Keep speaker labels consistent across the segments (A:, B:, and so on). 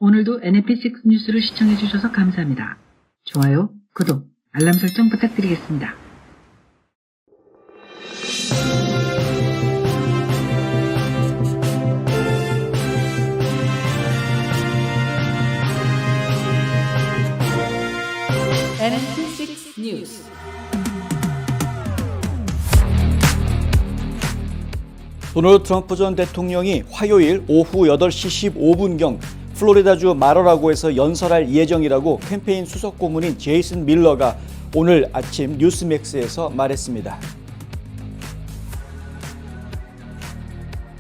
A: 오늘도 NMP6 뉴스를 시청해 주셔서 감사합니다. 좋아요, 구독, 알람 설정 부탁드리겠습니다.
B: NMP6 뉴스.
C: 도널드 트럼프 전 대통령이 화요일 오후 8시 15분경 플로리다주 마러라고에서 연설할 예정이라고 캠페인 수석 고문인 제이슨 밀러가 오늘 아침 뉴스맥스에서 말했습니다.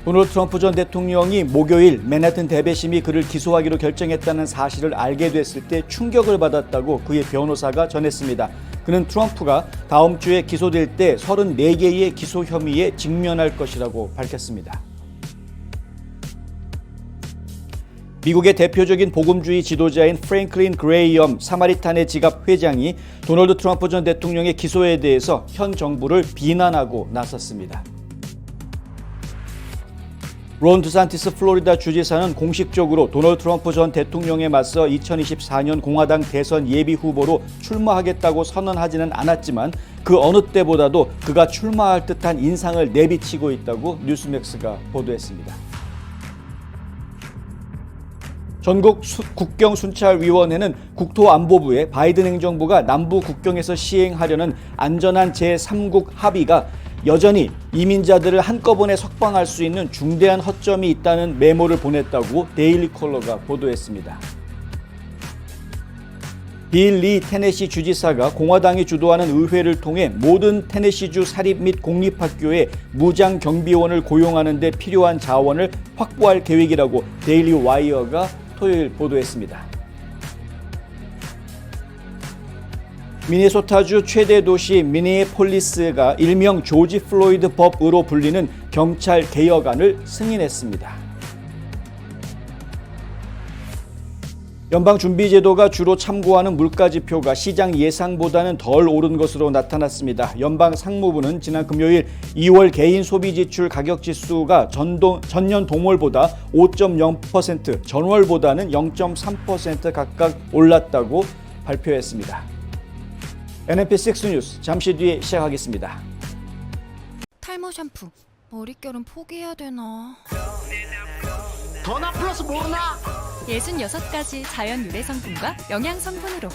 C: 도널드 트럼프 전 대통령이 목요일 맨해튼 대배심이 그를 기소하기로 결정했다는 사실을 알게 됐을 때 충격을 받았다고 그의 변호사가 전했습니다. 그는 트럼프가 다음 주에 기소될 때 34개의 기소 혐의에 직면할 것이라고 밝혔습니다. 미국의 대표적인 복음주의 지도자인 프랭클린 그레이엄 사마리탄의 지갑 회장이 도널드 트럼프 전 대통령의 기소에 대해서 현 정부를 비난하고 나섰습니다. 론 드산티스 플로리다 주지사는 공식적으로 도널드 트럼프 전 대통령에 맞서 2024년 공화당 대선 예비 후보로 출마하겠다고 선언하지는 않았지만 그 어느 때보다도 그가 출마할 듯한 인상을 내비치고 있다고 뉴스맥스가 보도했습니다. 전국 국경순찰위원회는 국토안보부에 바이든 행정부가 남부 국경에서 시행하려는 안전한 제3국 합의가 여전히 이민자들을 한꺼번에 석방할 수 있는 중대한 허점이 있다는 메모를 보냈다고 데일리 컬러가 보도했습니다. 빌 리 테네시 주지사가 공화당이 주도하는 의회를 통해 모든 테네시주 사립 및 공립학교에 무장 경비원을 고용하는 데 필요한 자원을 확보할 계획이라고 데일리 와이어가 토요일 보도했습니다. 미네소타주 최대 도시 미네폴리스가 일명 조지 플로이드 법으로 불리는 경찰 개혁안을 승인했습니다. 연방준비제도가 주로 참고하는 물가지표가 시장 예상보다는 덜 오른 것으로 나타났습니다. 연방상무부는 지난 금요일 2월 개인 소비지출 가격지수가 전년 동월보다 5.0%, 전월보다는 0.3% 각각 올랐다고 발표했습니다. NMP6 뉴스 잠시 뒤에 시작하겠습니다.
D: 탈모 샴푸 머릿결은 포기해야 되나?
E: 더나 플러스 모르나?
D: 66가지 자연 유래 성분과 영양 성분으로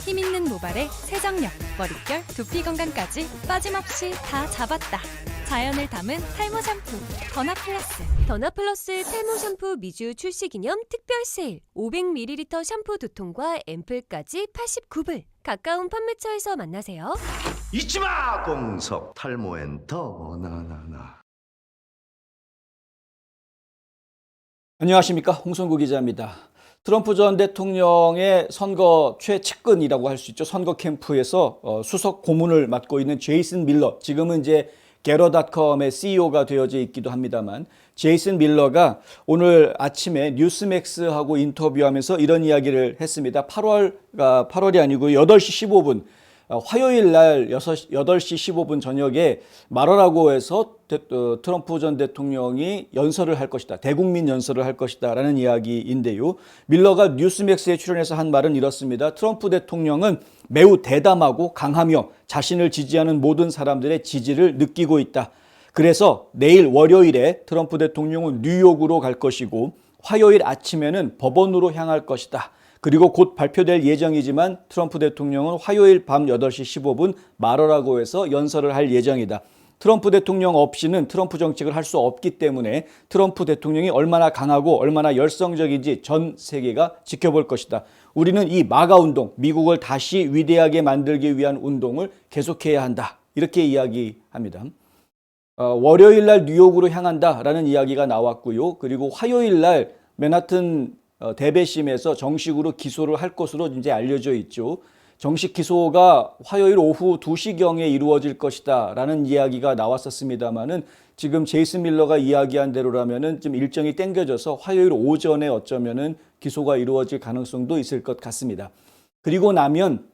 D: 힘있는 모발의 세정력, 머릿결, 두피 건강까지 빠짐없이 다 잡았다. 자연을 담은 탈모 샴푸 더나 플러스.
F: 더나 플러스 탈모 샴푸 미주 출시 기념 특별 세일 500ml 샴푸 2통과 앰플까지 89불. 가까운 판매처에서 만나세요.
E: 잊지마! 공석 탈모엔 더 나나나.
C: 안녕하십니까, 홍성구 기자입니다. 트럼프 전 대통령의 선거 최측근이라고 할 수 있죠. 선거 캠프에서 수석 고문을 맡고 있는 제이슨 밀러, 지금은 이제 게러닷컴의 CEO가 되어져 있기도 합니다만, 제이슨 밀러가 오늘 아침에 뉴스맥스하고 인터뷰하면서 이런 이야기를 했습니다. 8월이 아니고 8시 15분, 화요일 날 8시 15분 저녁에 마러라고에서 트럼프 전 대통령이 연설을 할 것이다. 대국민 연설을 할 것이다 라는 이야기인데요. 밀러가 뉴스맥스에 출연해서 한 말은 이렇습니다. 트럼프 대통령은 매우 대담하고 강하며 자신을 지지하는 모든 사람들의 지지를 느끼고 있다. 그래서 내일 월요일에 트럼프 대통령은 뉴욕으로 갈 것이고 화요일 아침에는 법원으로 향할 것이다. 그리고 곧 발표될 예정이지만 트럼프 대통령은 화요일 밤 8시 15분 마러라고에서 연설을 할 예정이다. 트럼프 대통령 없이는 트럼프 정책을 할 수 없기 때문에 트럼프 대통령이 얼마나 강하고 얼마나 열성적인지 전 세계가 지켜볼 것이다. 우리는 이 마가 운동, 미국을 다시 위대하게 만들기 위한 운동을 계속해야 한다. 이렇게 이야기합니다. 월요일 날 뉴욕으로 향한다라는 이야기가 나왔고요. 그리고 화요일 날 맨하튼 대배심에서 정식으로 기소를 할 것으로 이제 알려져 있죠. 정식 기소가 화요일 오후 2시경에 이루어질 것이다 라는 이야기가 나왔었습니다만은 지금 제이슨 밀러가 이야기한 대로라면은 좀 일정이 땡겨져서 화요일 오전에 어쩌면은 기소가 이루어질 가능성도 있을 것 같습니다. 그리고 나면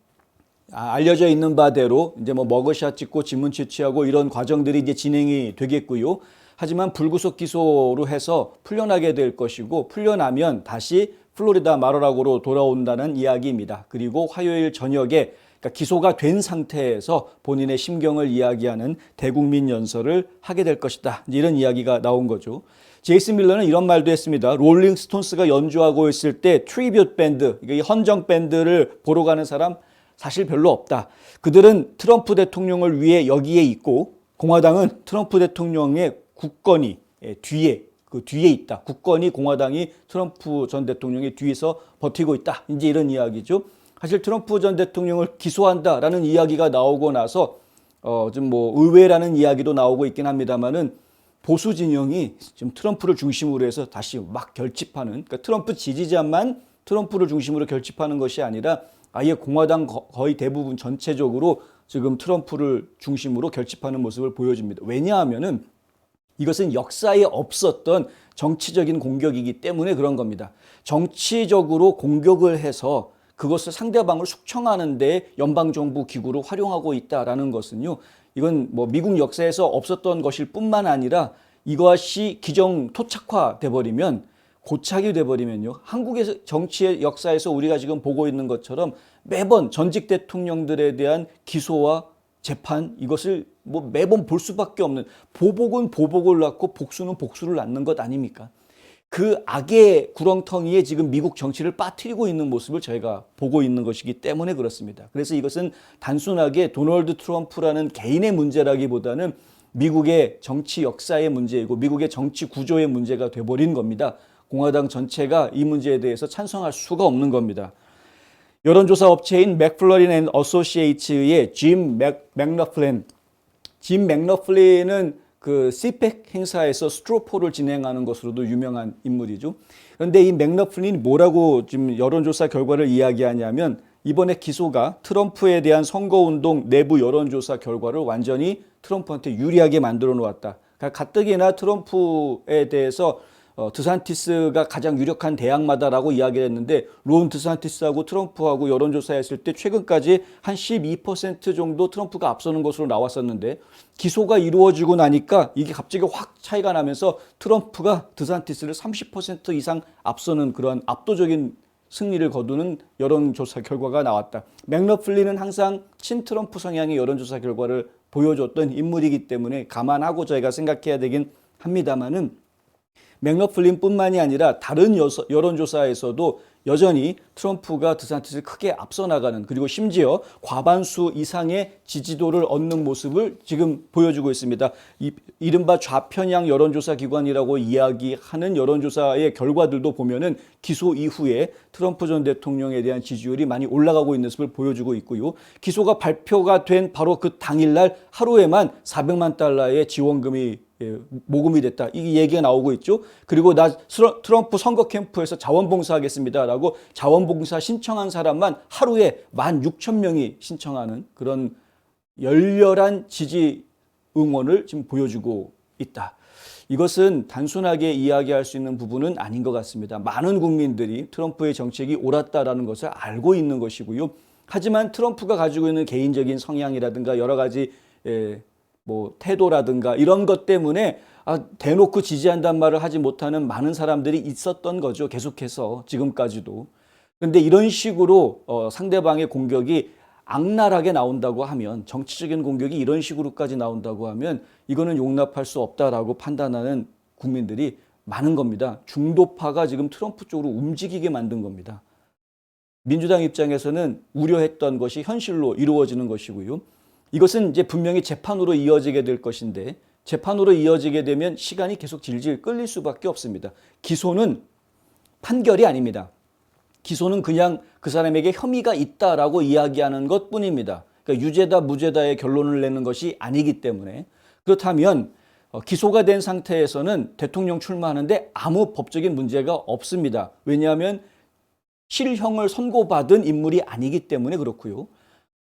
C: 알려져 있는 바대로 이제 뭐 머그샷 찍고 지문 채취하고 이런 과정들이 이제 진행이 되겠고요. 하지만 불구속 기소로 해서 풀려나게 될 것이고 풀려나면 다시 플로리다 마로라고로 돌아온다는 이야기입니다. 그리고 화요일 저녁에 그러니까 기소가 된 상태에서 본인의 심경을 이야기하는 대국민 연설을 하게 될 것이다. 이런 이야기가 나온 거죠. 제이슨 밀러는 이런 말도 했습니다. 롤링 스톤스가 연주하고 있을 때 트리뷰트 밴드, 이 헌정 밴드를 보러 가는 사람 사실 별로 없다. 그들은 트럼프 대통령을 위해 여기에 있고 공화당은 트럼프 대통령의 국권이 뒤에 있다. 국권이 공화당이 트럼프 전 대통령의 뒤에서 버티고 있다. 이제 이런 이야기죠. 사실 트럼프 전 대통령을 기소한다라는 이야기가 나오고 나서 좀 뭐 의외라는 이야기도 나오고 있긴 합니다만은 보수 진영이 지금 트럼프를 중심으로 해서 다시 막 결집하는, 그러니까 트럼프 지지자만 트럼프를 중심으로 결집하는 것이 아니라 아예 공화당 거의 대부분 전체적으로 지금 트럼프를 중심으로 결집하는 모습을 보여줍니다. 왜냐하면은 이것은 역사에 없었던 정치적인 공격이기 때문에 그런 겁니다. 정치적으로 공격을 해서 그것을 상대방을 숙청하는 데 연방정부 기구로 활용하고 있다라는 것은요. 이건 뭐 미국 역사에서 없었던 것일 뿐만 아니라 이것이 기정토착화돼 버리면 고착이 돼 버리면요. 한국의 정치의 역사에서 우리가 지금 보고 있는 것처럼 매번 전직 대통령들에 대한 기소와 재판 이것을 뭐 매번 볼 수밖에 없는 보복은 보복을 낳고 복수는 복수를 낳는 것 아닙니까? 그 악의 구렁텅이에 지금 미국 정치를 빠뜨리고 있는 모습을 저희가 보고 있는 것이기 때문에 그렇습니다. 그래서 이것은 단순하게 도널드 트럼프라는 개인의 문제라기보다는 미국의 정치 역사의 문제이고 미국의 정치 구조의 문제가 돼버린 겁니다. 공화당 전체가 이 문제에 대해서 찬성할 수가 없는 겁니다. 여론조사 업체인 맥플러린 앤 어소시에이츠의 짐 맥너플린은 그 CPEC 행사에서 스트로포를 진행하는 것으로도 유명한 인물이죠. 그런데 이 맥너플린이 뭐라고 지금 여론조사 결과를 이야기하냐면 이번에 기소가 트럼프에 대한 선거운동 내부 여론조사 결과를 완전히 트럼프한테 유리하게 만들어 놓았다. 그러니까 가뜩이나 트럼프에 대해서 드산티스가 가장 유력한 대항마다라고 이야기를 했는데 론 드산티스하고 트럼프하고 여론조사했을 때 최근까지 한 12% 정도 트럼프가 앞서는 것으로 나왔었는데 기소가 이루어지고 나니까 이게 갑자기 확 차이가 나면서 트럼프가 드산티스를 30% 이상 앞서는 그런 압도적인 승리를 거두는 여론조사 결과가 나왔다. 맥너플린은 항상 친트럼프 성향의 여론조사 결과를 보여줬던 인물이기 때문에 감안하고 저희가 생각해야 되긴 합니다만은 맥너플린뿐만이 아니라 다른 여론조사에서도 여전히 트럼프가 드산티스를 크게 앞서 나가는 그리고 심지어 과반수 이상의 지지도를 얻는 모습을 지금 보여주고 있습니다. 이른바 좌편향 여론조사 기관이라고 이야기하는 여론조사의 결과들도 보면은 기소 이후에 트럼프 전 대통령에 대한 지지율이 많이 올라가고 있는 모습을 보여주고 있고요. 기소가 발표가 된 바로 그 당일날 하루에만 400만 달러의 지원금이 모금이 됐다. 이 얘기가 나오고 있죠. 그리고 나 트럼프 선거 캠프에서 자원봉사하겠습니다라고 자원봉사 신청한 사람만 하루에 16,000명이 신청하는 그런 열렬한 지지 응원을 지금 보여주고 있다. 이것은 단순하게 이야기할 수 있는 부분은 아닌 것 같습니다. 많은 국민들이 트럼프의 정책이 옳았다라는 것을 알고 있는 것이고요. 하지만 트럼프가 가지고 있는 개인적인 성향이라든가 여러 가지 뭐 태도라든가 이런 것 때문에 대놓고 지지한다는 말을 하지 못하는 많은 사람들이 있었던 거죠. 계속해서 지금까지도. 그런데 이런 식으로 상대방의 공격이 악랄하게 나온다고 하면 정치적인 공격이 이런 식으로까지 나온다고 하면 이거는 용납할 수 없다라고 판단하는 국민들이 많은 겁니다. 중도파가 지금 트럼프 쪽으로 움직이게 만든 겁니다. 민주당 입장에서는 우려했던 것이 현실로 이루어지는 것이고요. 이것은 이제 분명히 재판으로 이어지게 될 것인데 재판으로 이어지게 되면 시간이 계속 질질 끌릴 수밖에 없습니다. 기소는 판결이 아닙니다. 기소는 그냥 그 사람에게 혐의가 있다라고 이야기하는 것뿐입니다. 그러니까 유죄다 무죄다의 결론을 내는 것이 아니기 때문에 그렇다면 기소가 된 상태에서는 대통령 출마하는데 아무 법적인 문제가 없습니다. 왜냐하면 실형을 선고받은 인물이 아니기 때문에 그렇고요.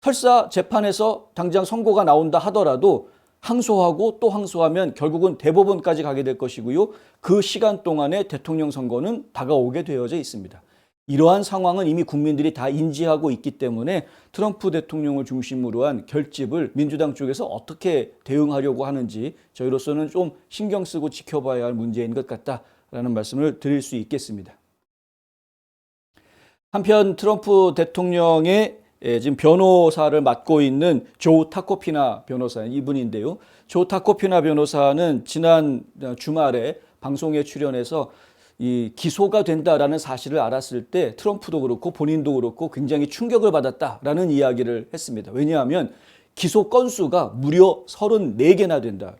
C: 설사 재판에서 당장 선고가 나온다 하더라도 항소하고 또 항소하면 결국은 대법원까지 가게 될 것이고요. 그 시간 동안에 대통령 선거는 다가오게 되어져 있습니다. 이러한 상황은 이미 국민들이 다 인지하고 있기 때문에 트럼프 대통령을 중심으로 한 결집을 민주당 쪽에서 어떻게 대응하려고 하는지 저희로서는 좀 신경 쓰고 지켜봐야 할 문제인 것 같다라는 말씀을 드릴 수 있겠습니다. 한편 트럼프 대통령의 지금 변호사를 맡고 있는 조 타코피나 변호사 이분인데요. 조 타코피나 변호사는 지난 주말에 방송에 출연해서 이 기소가 된다라는 사실을 알았을 때 트럼프도 그렇고 본인도 그렇고 굉장히 충격을 받았다라는 이야기를 했습니다. 왜냐하면 기소 건수가 무려 34개나 된다.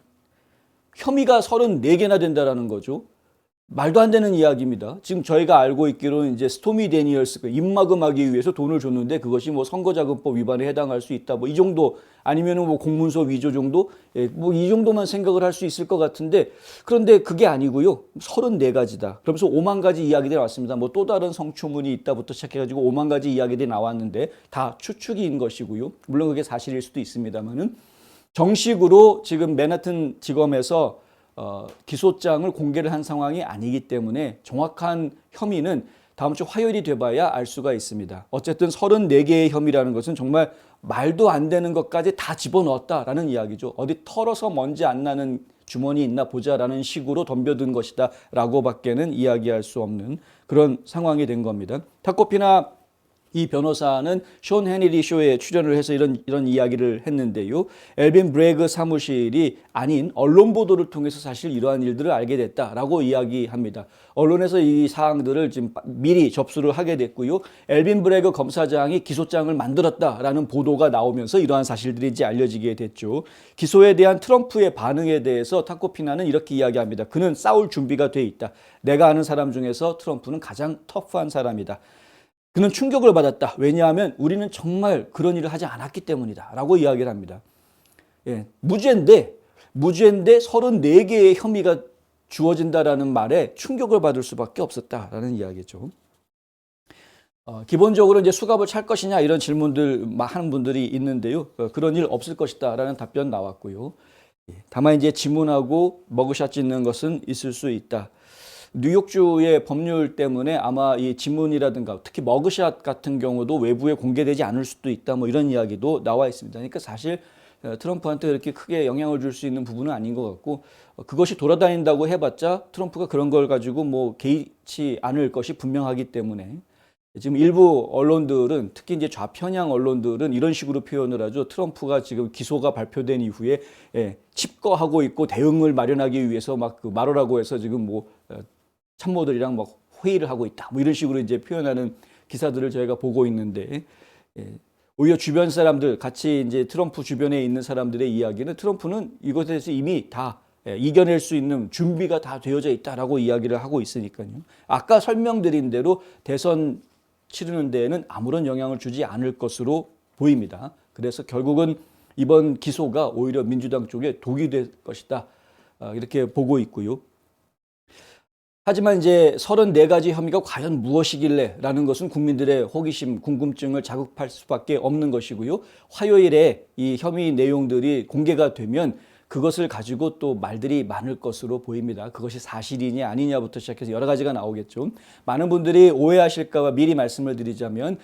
C: 혐의가 34개나 된다라는 거죠. 말도 안 되는 이야기입니다. 지금 저희가 알고 있기로는 이제 스토미 데니얼스 입막음하기 위해서 돈을 줬는데 그것이 뭐 선거자금법 위반에 해당할 수 있다. 뭐 이 정도 아니면은 뭐 공문서 위조 정도, 뭐 이 정도만 생각을 할 수 있을 것 같은데 그런데 그게 아니고요. 34가지다. 그러면서 5만 가지 이야기들이 나왔습니다. 뭐 또 다른 성추문이 있다부터 시작해가지고 5만 가지 이야기들이 나왔는데 다 추측인 것이고요. 물론 그게 사실일 수도 있습니다만은 정식으로 지금 맨하튼 지검에서 기소장을 공개를 한 상황이 아니기 때문에 정확한 혐의는 다음 주 화요일이 돼봐야 알 수가 있습니다. 어쨌든 34개의 혐의라는 것은 정말 말도 안 되는 것까지 다 집어넣었다라는 이야기죠. 어디 털어서 먼지 안 나는 주머니 있나 보자라는 식으로 덤벼든 것이다 라고밖에는 이야기할 수 없는 그런 상황이 된 겁니다. 타코피나 이 변호사는 숀 헤니리 쇼에 출연을 해서 이런 이야기를 했는데요. 엘빈 브래그 사무실이 아닌 언론 보도를 통해서 사실 이러한 일들을 알게 됐다라고 이야기합니다. 언론에서 이 사항들을 지금 미리 접수를 하게 됐고요. 엘빈 브래그 검사장이 기소장을 만들었다라는 보도가 나오면서 이러한 사실들이 이제 알려지게 됐죠. 기소에 대한 트럼프의 반응에 대해서 타코피나는 이렇게 이야기합니다. 그는 싸울 준비가 돼 있다. 내가 아는 사람 중에서 트럼프는 가장 터프한 사람이다. 그는 충격을 받았다. 왜냐하면 우리는 정말 그런 일을 하지 않았기 때문이다. 라고 이야기를 합니다. 무죄인데 34개의 혐의가 주어진다라는 말에 충격을 받을 수밖에 없었다라는 이야기죠. 기본적으로 이제 수갑을 찰 것이냐 이런 질문들 하는 분들이 있는데요. 그런 일 없을 것이다라는 답변 나왔고요. 다만 이제 지문하고 머그샷 찍는 것은 있을 수 있다. 뉴욕주의 법률 때문에 아마 이 지문이라든가 특히 머그샷 같은 경우도 외부에 공개되지 않을 수도 있다. 뭐 이런 이야기도 나와 있습니다. 그러니까 사실 트럼프한테 그렇게 크게 영향을 줄 수 있는 부분은 아닌 것 같고 그것이 돌아다닌다고 해봤자 트럼프가 그런 걸 가지고 뭐 개의치 않을 것이 분명하기 때문에 지금 일부 언론들은 특히 이제 좌편향 언론들은 이런 식으로 표현을 하죠. 트럼프가 지금 기소가 발표된 이후에 칩거하고 있고 대응을 마련하기 위해서 막 그 말하라고 해서 지금 뭐 참모들이랑 막 회의를 하고 있다. 뭐 이런 식으로 이제 표현하는 기사들을 저희가 보고 있는데 오히려 주변 사람들 같이 이제 트럼프 주변에 있는 사람들의 이야기는 트럼프는 이것에 대해서 이미 다 이겨낼 수 있는 준비가 다 되어져 있다라고 이야기를 하고 있으니까요. 아까 설명드린 대로 대선 치르는 데에는 아무런 영향을 주지 않을 것으로 보입니다. 그래서 결국은 이번 기소가 오히려 민주당 쪽에 독이 될 것이다. 이렇게 보고 있고요. 하지만 이제 34가지 혐의가 과연 무엇이길래 라는 것은 국민들의 호기심, 궁금증을 자극할 수밖에 없는 것이고요. 화요일에 이 혐의 내용들이 공개가 되면 그것을 가지고 또 말들이 많을 것으로 보입니다. 그것이 사실이냐 아니냐부터 시작해서 여러 가지가 나오겠죠. 많은 분들이 오해하실까 봐 미리 말씀을 드리자면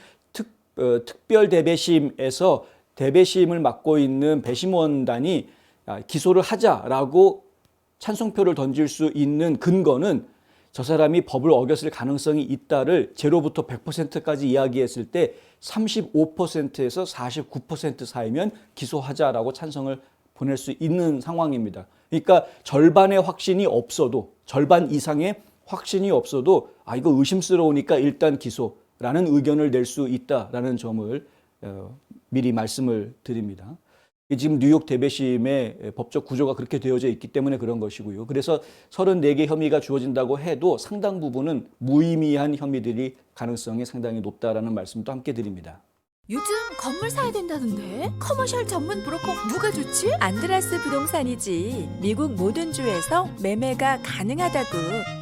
C: 특별 대배심에서 대배심을 맡고 있는 배심원단이 기소를 하자라고 찬성표를 던질 수 있는 근거는 저 사람이 법을 어겼을 가능성이 있다를 0부터 100%까지 이야기했을 때 35%에서 49% 사이면 기소하자라고 찬성을 보낼 수 있는 상황입니다. 그러니까 절반의 확신이 없어도 절반 이상의 확신이 없어도 이거 의심스러우니까 일단 기소라는 의견을 낼 수 있다라는 점을 미리 말씀을 드립니다. 지금 뉴욕 대배심의 법적 구조가 그렇게 되어져 있기 때문에 그런 것이고요. 그래서 34개 혐의가 주어진다고 해도 상당 부분은 무의미한 혐의들이 가능성이 상당히 높다라는 말씀도 함께 드립니다.
B: 요즘 건물 사야 된다는데 커머셜 전문 브로커 누가 좋지?
G: 안드라스 부동산이지. 미국 모든 주에서 매매가 가능하다고.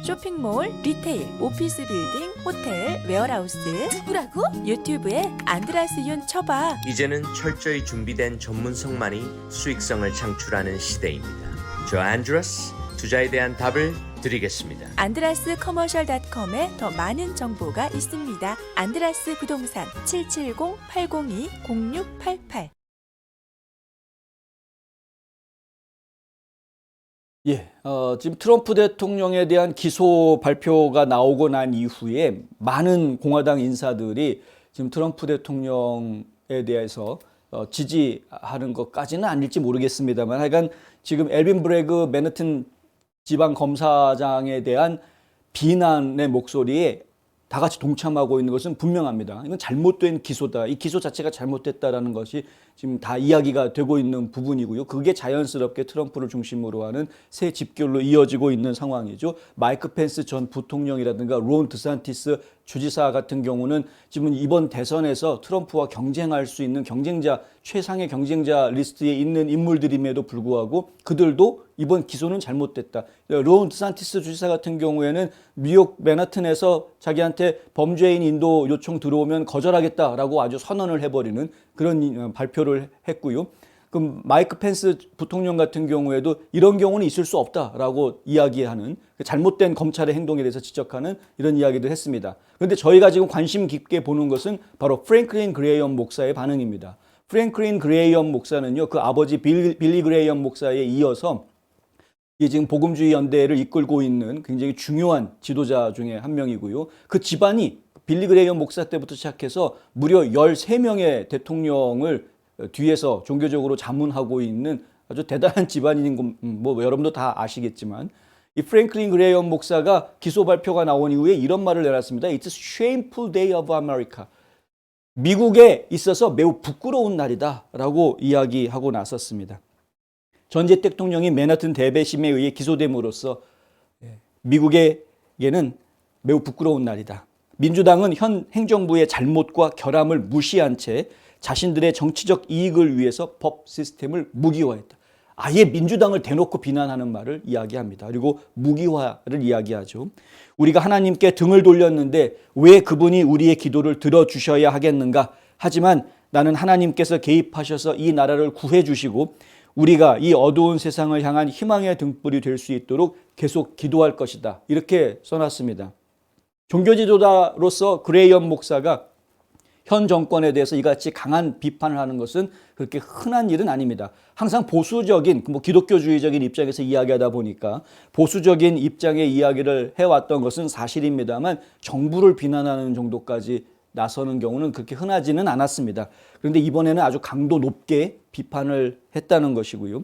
G: 쇼핑몰, 리테일, 오피스 빌딩, 호텔, 웨어하우스.
B: 누구라고?
G: 유튜브에 안드라스 윤 쳐봐.
H: 이제는 철저히 준비된 전문성만이 수익성을 창출하는 시대입니다. 저 안드라스 투자에 대한 답을 드리겠습니다.
G: 안드라스 커머셜.com에 더 많은 정보가 있습니다. 안드라스 부동산 770-802-0688
C: 예, 지금 트럼프 대통령에 대한 기소 발표가 나오고 난 이후에 많은 공화당 인사들이 지금 트럼프 대통령에 대해서 지지하는 것까지는 아닐지 모르겠습니다만 하여간 지금 엘빈 브래그 맨해튼 지방 검사장에 대한 비난의 목소리에 다 같이 동참하고 있는 것은 분명합니다. 이건 잘못된 기소다. 이 기소 자체가 잘못됐다라는 것이 지금 다 이야기가 되고 있는 부분이고요. 그게 자연스럽게 트럼프를 중심으로 하는 새 집결로 이어지고 있는 상황이죠. 마이크 펜스 전 부통령이라든가 론 드산티스 주지사 같은 경우는 지금 이번 대선에서 트럼프와 경쟁할 수 있는 경쟁자, 최상의 경쟁자 리스트에 있는 인물들임에도 불구하고 그들도 이번 기소는 잘못됐다. 론 드산티스 주지사 같은 경우에는 뉴욕 맨하튼에서 자기한테 범죄인 인도 요청 들어오면 거절하겠다라고 아주 선언을 해버리는 그런 발표를 했고요. 그럼 마이크 펜스 부통령 같은 경우에도 이런 경우는 있을 수 없다라고 이야기하는 잘못된 검찰의 행동에 대해서 지적하는 이런 이야기도 했습니다. 그런데 저희가 지금 관심 깊게 보는 것은 바로 프랭클린 그레이엄 목사의 반응입니다. 프랭클린 그레이엄 목사는요, 그 아버지 빌리 그레이엄 목사에 이어서 이 지금 복음주의 연대를 이끌고 있는 굉장히 중요한 지도자 중에 한 명이고요. 그 집안이 빌리 그레이엄 목사 때부터 시작해서 무려 13명의 대통령을 뒤에서 종교적으로 자문하고 있는 아주 대단한 집안인 거 뭐 여러분도 다 아시겠지만 이 프랭클린 그레이엄 목사가 기소 발표가 나온 이후에 이런 말을 내놨습니다. It's a shameful day of America. 미국에 있어서 매우 부끄러운 날이다라고 이야기하고 나섰습니다. 전직 대통령이 맨하튼 대배심에 의해 기소됨으로써 미국에게는 매우 부끄러운 날이다. 민주당은 현 행정부의 잘못과 결함을 무시한 채 자신들의 정치적 이익을 위해서 법 시스템을 무기화했다. 아예 민주당을 대놓고 비난하는 말을 이야기합니다. 그리고 무기화를 이야기하죠. 우리가 하나님께 등을 돌렸는데 왜 그분이 우리의 기도를 들어주셔야 하겠는가? 하지만 나는 하나님께서 개입하셔서 이 나라를 구해주시고 우리가 이 어두운 세상을 향한 희망의 등불이 될 수 있도록 계속 기도할 것이다. 이렇게 써놨습니다. 종교지도자로서 그레이엄 목사가 현 정권에 대해서 이같이 강한 비판을 하는 것은 그렇게 흔한 일은 아닙니다. 항상 보수적인 기독교주의적인 입장에서 이야기하다 보니까 보수적인 입장의 이야기를 해왔던 것은 사실입니다만 정부를 비난하는 정도까지 나서는 경우는 그렇게 흔하지는 않았습니다. 그런데 이번에는 아주 강도 높게 비판을 했다는 것이고요.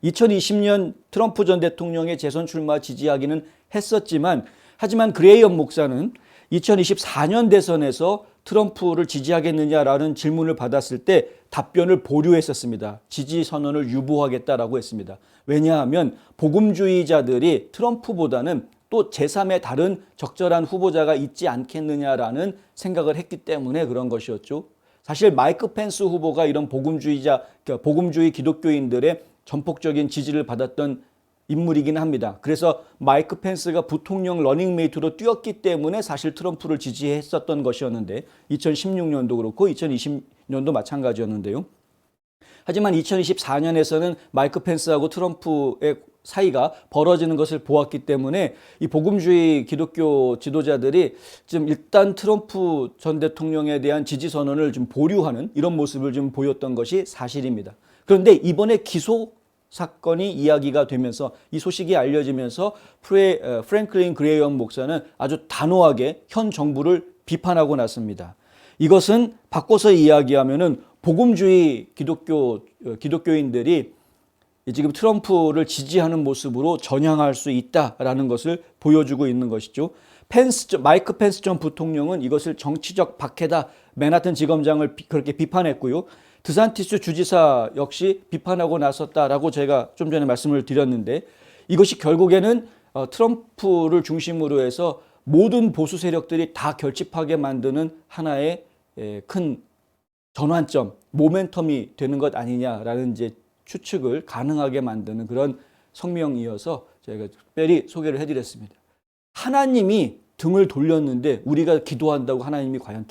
C: 2020년 트럼프 전 대통령의 재선 출마 지지하기는 했었지만 하지만 그레이엄 목사는 2024년 대선에서 트럼프를 지지하겠느냐라는 질문을 받았을 때 답변을 보류했었습니다. 지지 선언을 유보하겠다라고 했습니다. 왜냐하면 복음주의자들이 트럼프보다는 또 제3의 다른 적절한 후보자가 있지 않겠느냐라는 생각을 했기 때문에 그런 것이었죠. 사실 마이크 펜스 후보가 이런 복음주의 기독교인들의 전폭적인 지지를 받았던 인물이긴 합니다. 그래서 마이크 펜스가 부통령 러닝메이트로 뛰었기 때문에 사실 트럼프를 지지했었던 것이었는데 2016년도 그렇고 2020년도 마찬가지였는데요. 하지만 2024년에서는 마이크 펜스하고 트럼프의 사이가 벌어지는 것을 보았기 때문에 이 복음주의 기독교 지도자들이 지금 일단 트럼프 전 대통령에 대한 지지 선언을 좀 보류하는 이런 모습을 좀 보였던 것이 사실입니다. 그런데 이번에 기소 사건이 이야기가 되면서 이 소식이 알려지면서 프랭클린 그레이엄 목사는 아주 단호하게 현 정부를 비판하고 났습니다. 이것은 바꿔서 이야기하면은 복음주의 기독교인들이 지금 트럼프를 지지하는 모습으로 전향할 수 있다라는 것을 보여주고 있는 것이죠. 마이크 펜스 전 부통령은 이것을 정치적 박해다, 맨하튼 지검장을 그렇게 비판했고요. 드산티스 주지사 역시 비판하고 나섰다라고 제가 좀 전에 말씀을 드렸는데 이것이 결국에는 트럼프를 중심으로 해서 모든 보수 세력들이 다 결집하게 만드는 하나의 큰 전환점, 모멘텀이 되는 것 아니냐라는 이제 추측을 가능하게 만드는 그런 성명이어서 제가 특별히 소개를 해드렸습니다. 하나님이 등을 돌렸는데 우리가 기도한다고 하나님이 과연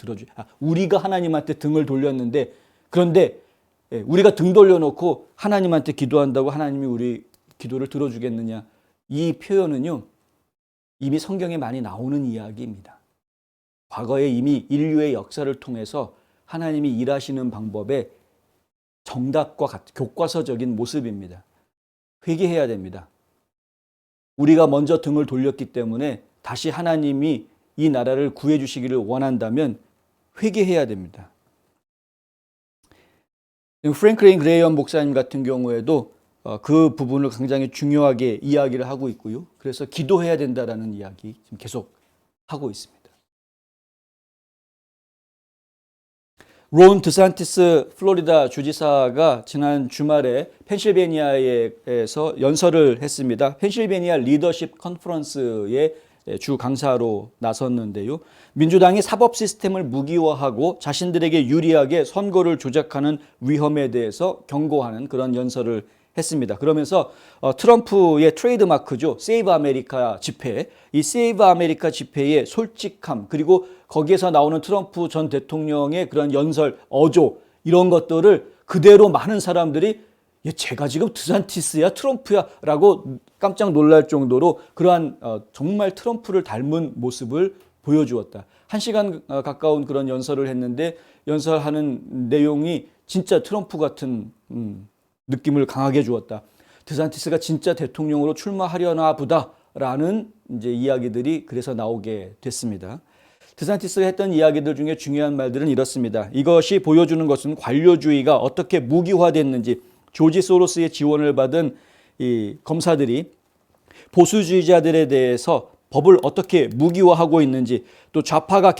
C: 우리가 하나님한테 등을 돌렸는데 그런데 우리가 등 돌려놓고 하나님한테 기도한다고 하나님이 우리 기도를 들어주겠느냐. 이 표현은요. 이미 성경에 많이 나오는 이야기입니다. 과거에 이미 인류의 역사를 통해서 하나님이 일하시는 방법의 정답과 같은 교과서적인 모습입니다. 회개해야 됩니다. 우리가 먼저 등을 돌렸기 때문에 다시 하나님이 이 나라를 구해 주시기를 원한다면 회개해야 됩니다. 프랭클린 그레이엄 목사님 같은 경우에도 그 부분을 굉장히 중요하게 이야기를 하고 있고요. 그래서 기도해야 된다라는 이야기 지금 계속 하고 있습니다. 론 드산티스 플로리다 주지사가 지난 주말에 펜실베니아에서 연설을 했습니다. 펜실베니아 리더십 컨퍼런스의 주 강사로 나섰는데요. 민주당이 사법 시스템을 무기화하고 자신들에게 유리하게 선거를 조작하는 위험에 대해서 경고하는 그런 연설을 했습니다. 그러면서 트럼프의 트레이드마크죠. 세이브 아메리카 집회, 이 세이브 아메리카 집회의 솔직함, 그리고 거기에서 나오는 트럼프 전 대통령의 그런 연설, 어조 이런 것들을 그대로 많은 사람들이 제가 지금 드산티스야 트럼프야 라고 깜짝 놀랄 정도로 그러한 정말 트럼프를 닮은 모습을 보여주었다. 1시간 가까운 그런 연설을 했는데 연설하는 내용이 진짜 트럼프 같은 느낌을 강하게 주었다. 드산티스가 진짜 대통령으로 출마하려나 보다라는 이제 이야기들이 그래서 나오게 됐습니다. 드산티스가 했던 이야기들 중에 중요한 말들은 이렇습니다. 이것이 보여주는 것은 관료주의가 어떻게 무기화됐는지, 조지 소로스의 지원을 받은 이 검사들이 보수주의자들에 대해서 법을 어떻게 무기화하고 있는지, 또 좌파가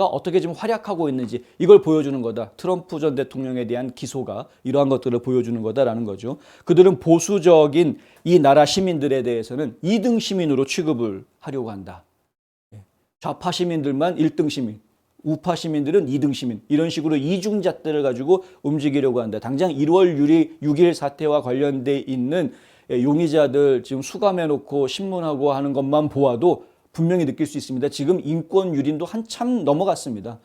C: 어떻게 지금 활약하고 있는지 이걸 보여주는 거다. 트럼프 전 대통령에 대한 기소가 이러한 것들을 보여주는 거다라는 거죠. 그들은 보수적인 이 나라 시민들에 대해서는 2등 시민으로 취급을 하려고 한다. 좌파 시민들만 1등 시민, 우파 시민들은 2등 시민, 이런 식으로 이중잣대를 가지고 움직이려고 한다. 당장 1월 6일 사태와 관련돼 있는 용의자들 지금 수감해놓고 신문하고 하는 것만 보아도 분명히 느낄 수 있습니다. 지금 인권 유린도 한참 넘어갔습니다.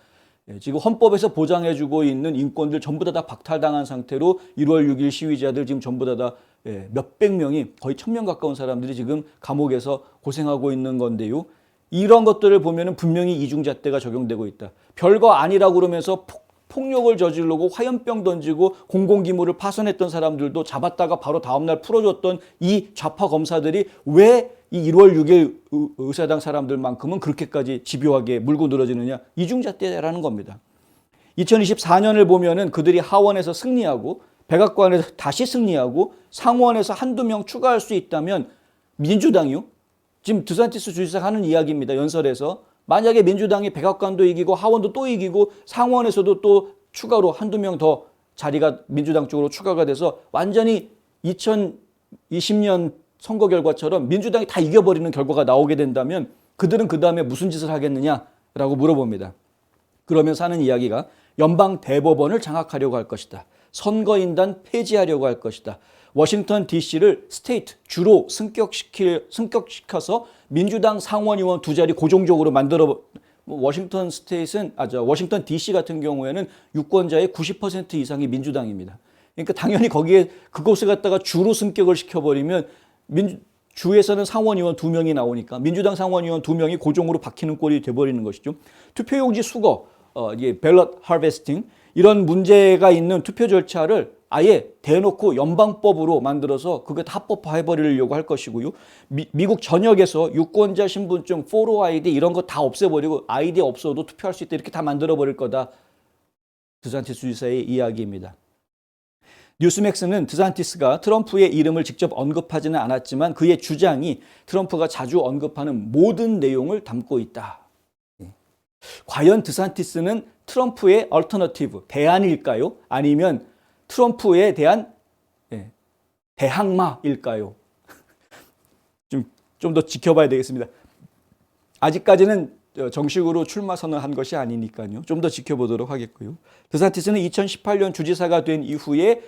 C: 지금 헌법에서 보장해주고 있는 인권들 전부 다 박탈당한 상태로 1월 6일 시위자들 지금 전부 다 몇백 명이, 거의 1000명 가까운 사람들이 지금 감옥에서 고생하고 있는 건데요. 이런 것들을 보면은 분명히 이중잣대가 적용되고 있다. 별거 아니라고 그러면서 폭력을 저지르고 화염병 던지고 공공기물을 파손했던 사람들도 잡았다가 바로 다음날 풀어줬던 이 좌파 검사들이 왜 이 1월 6일 의사당 사람들만큼은 그렇게까지 집요하게 물고 늘어지느냐. 이중잣대라는 겁니다. 2024년을 보면은 그들이 하원에서 승리하고 백악관에서 다시 승리하고 상원에서 한두 명 추가할 수 있다면 민주당이요? 지금 드산티스 주지사가 하는 이야기입니다. 연설에서. 만약에 민주당이 백악관도 이기고 하원도 또 이기고 상원에서도 또 추가로 한두 명 더 자리가 민주당 쪽으로 추가가 돼서 완전히 2020년 선거 결과처럼 민주당이 다 이겨버리는 결과가 나오게 된다면 그들은 그 다음에 무슨 짓을 하겠느냐라고 물어봅니다. 그러면서 하는 이야기가 연방 대법원을 장악하려고 할 것이다. 선거인단 폐지하려고 할 것이다. 워싱턴 DC를 스테이트, 주로 승격시켜서 민주당 상원의원 2자리 고정적으로 만들어, 워싱턴 DC 같은 경우에는 유권자의 90% 이상이 민주당입니다. 그러니까 당연히 거기에 그곳을 갖다가 주로 승격을 시켜버리면 주에서는 상원의원 2명이 나오니까 민주당 상원의원 2명이 고정으로 박히는 꼴이 돼버리는 것이죠. 투표용지 수거, 밸럿 하베스팅, 이런 문제가 있는 투표 절차를 아예 대놓고 연방법으로 만들어서 그거 다 합법화해버리려고 할 것이고요. 미국 전역에서 유권자 신분증, 포로 아이디 이런 거 다 없애버리고 아이디 없어도 투표할 수 있다 이렇게 다 만들어버릴 거다. 드산티스 주지사의 이야기입니다. 뉴스맥스는 드산티스가 트럼프의 이름을 직접 언급하지는 않았지만 그의 주장이 트럼프가 자주 언급하는 모든 내용을 담고 있다. 과연 드산티스는 트럼프의 얼터너티브, 대안일까요? 아니면 트럼프에 대한 대항마일까요? 좀 더 지켜봐야 되겠습니다. 아직까지는 정식으로 출마 선언한 것이 아니니까요. 좀 더 지켜보도록 하겠고요. 드산티스는 2018년 주지사가 된 이후에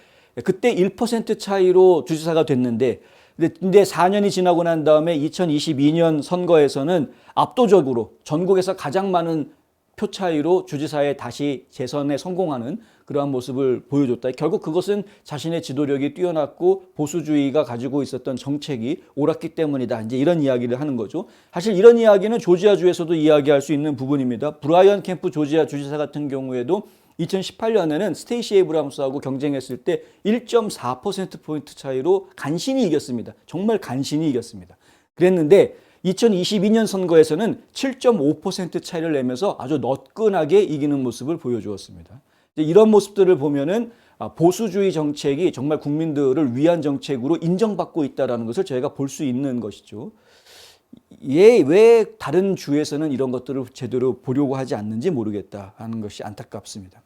C: 그때 1% 차이로 주지사가 됐는데 근데 4년이 지나고 난 다음에 2022년 선거에서는 압도적으로 전국에서 가장 많은 표 차이로 주지사에 다시 재선에 성공하는 그러한 모습을 보여줬다. 결국 그것은 자신의 지도력이 뛰어났고 보수주의가 가지고 있었던 정책이 옳았기 때문이다. 이제 이런 이야기를 하는 거죠. 사실 이런 이야기는 조지아주에서도 이야기할 수 있는 부분입니다. 브라이언 캠프 조지아 주지사 같은 경우에도 2018년에는 스테이시 에이브람스하고 경쟁했을 때 1.4%포인트 차이로 간신히 이겼습니다. 정말 간신히 이겼습니다. 그랬는데 2022년 선거에서는 7.5% 차이를 내면서 아주 너끈하게 이기는 모습을 보여주었습니다. 이런 모습들을 보면은 보수주의 정책이 정말 국민들을 위한 정책으로 인정받고 있다는 것을 저희가 볼 수 있는 것이죠. 왜 다른 주에서는 이런 것들을 제대로 보려고 하지 않는지 모르겠다는 것이 안타깝습니다.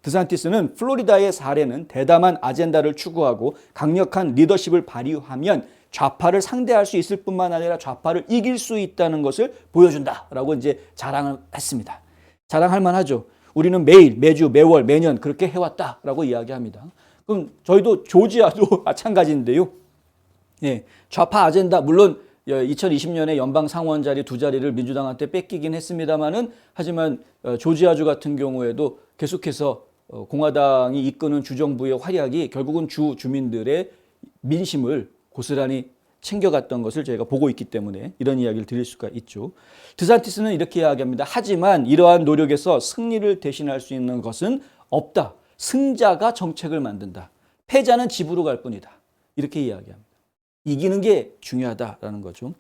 C: 드산티스는 플로리다의 사례는 대담한 아젠다를 추구하고 강력한 리더십을 발휘하면 좌파를 상대할 수 있을 뿐만 아니라 좌파를 이길 수 있다는 것을 보여준다라고 이제 자랑을 했습니다. 자랑할 만하죠. 우리는 매일, 매주, 매월, 매년 그렇게 해왔다라고 이야기합니다. 그럼 저희도 조지아도 마찬가지인데요. 예, 좌파 아젠다 물론 2020년에 연방 상원 자리 2자리를 민주당한테 뺏기긴 했습니다만은 하지만 조지아주 같은 경우에도 계속해서 공화당이 이끄는 주정부의 활약이 결국은 주 주민들의 민심을 고스란히 챙겨갔던 것을 저희가 보고 있기 때문에 이런 이야기를 드릴 수가 있죠. 드산티스는 이렇게 이야기합니다. 하지만 이러한 노력에서 승리를 대신할 수 있는 것은 없다. 승자가 정책을 만든다. 패자는 집으로 갈 뿐이다. 이렇게 이야기합니다. 이기는 게 중요하다라는 거죠.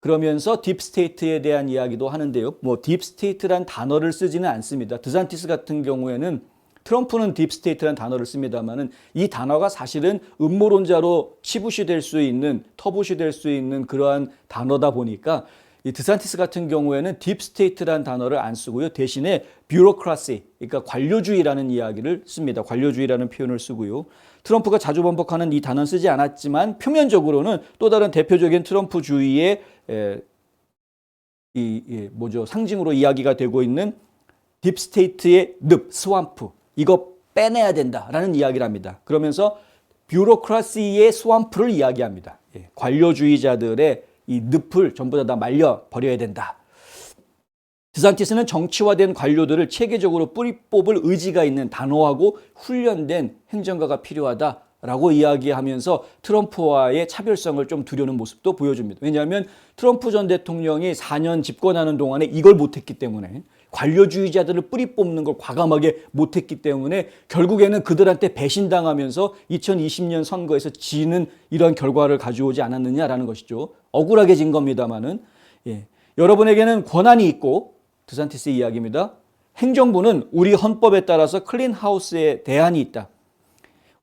C: 그러면서 딥스테이트에 대한 이야기도 하는데요. 딥스테이트란 단어를 쓰지는 않습니다. 드산티스 같은 경우에는 트럼프는 딥스테이트란 단어를 씁니다만은 이 단어가 사실은 음모론자로 치부시 될 수 있는, 터부시 될 수 있는 그러한 단어다 보니까 이 드산티스 같은 경우에는 딥스테이트란 단어를 안 쓰고요. 대신에 뷰로크라시, 그러니까 관료주의라는 이야기를 씁니다. 관료주의라는 표현을 쓰고요. 트럼프가 자주 반복하는 이 단어는 쓰지 않았지만 표면적으로는 또 다른 대표적인 트럼프주의의 상징으로 이야기가 되고 있는 딥스테이트의 늪, 스왑프, 이거 빼내야 된다라는 이야기를 합니다. 그러면서 뷰로크라시의 스왑프를 이야기합니다. 관료주의자들의 이 늪을 전부 다 말려 버려야 된다. 드산티스는 정치화된 관료들을 체계적으로 뿌리 뽑을 의지가 있는 단호하고 훈련된 행정가가 필요하다라고 이야기하면서 트럼프와의 차별성을 좀 두려는 모습도 보여줍니다. 왜냐하면 트럼프 전 대통령이 4년 집권하는 동안에 이걸 못했기 때문에 관료주의자들을 뿌리 뽑는 걸 과감하게 못했기 때문에 결국에는 그들한테 배신당하면서 2020년 선거에서 지는 이런 결과를 가져오지 않았느냐라는 것이죠. 억울하게 진 겁니다만은 여러분에게는 권한이 있고 드산티스 이야기입니다. 행정부는 우리 헌법에 따라서 클린하우스에 대안이 있다.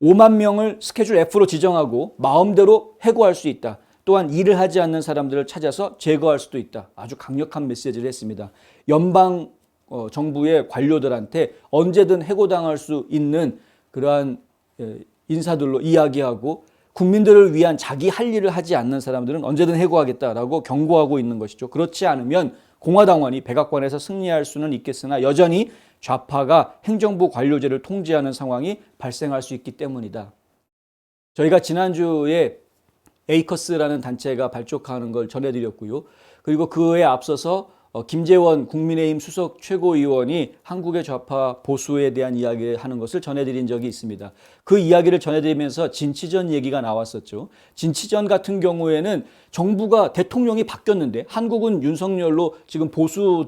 C: 5만 명을 스케줄 F로 지정하고 마음대로 해고할 수 있다. 또한 일을 하지 않는 사람들을 찾아서 제거할 수도 있다. 아주 강력한 메시지를 했습니다. 연방 정부의 관료들한테 언제든 해고당할 수 있는 그러한 인사들로 이야기하고 국민들을 위한 자기 할 일을 하지 않는 사람들은 언제든 해고하겠다라고 경고하고 있는 것이죠. 그렇지 않으면 공화당원이 백악관에서 승리할 수는 있겠으나 여전히 좌파가 행정부 관료제를 통제하는 상황이 발생할 수 있기 때문이다. 저희가 지난주에 에이커스라는 단체가 발족하는 걸 전해드렸고요. 그리고 그에 앞서서 김재원 국민의힘 수석 최고위원이 한국의 좌파 보수에 대한 이야기를 하는 것을 전해드린 적이 있습니다. 그 이야기를 전해드리면서 진치전 얘기가 나왔었죠. 진치전 같은 경우에는 정부가 대통령이 바뀌었는데 한국은 윤석열로 지금 보수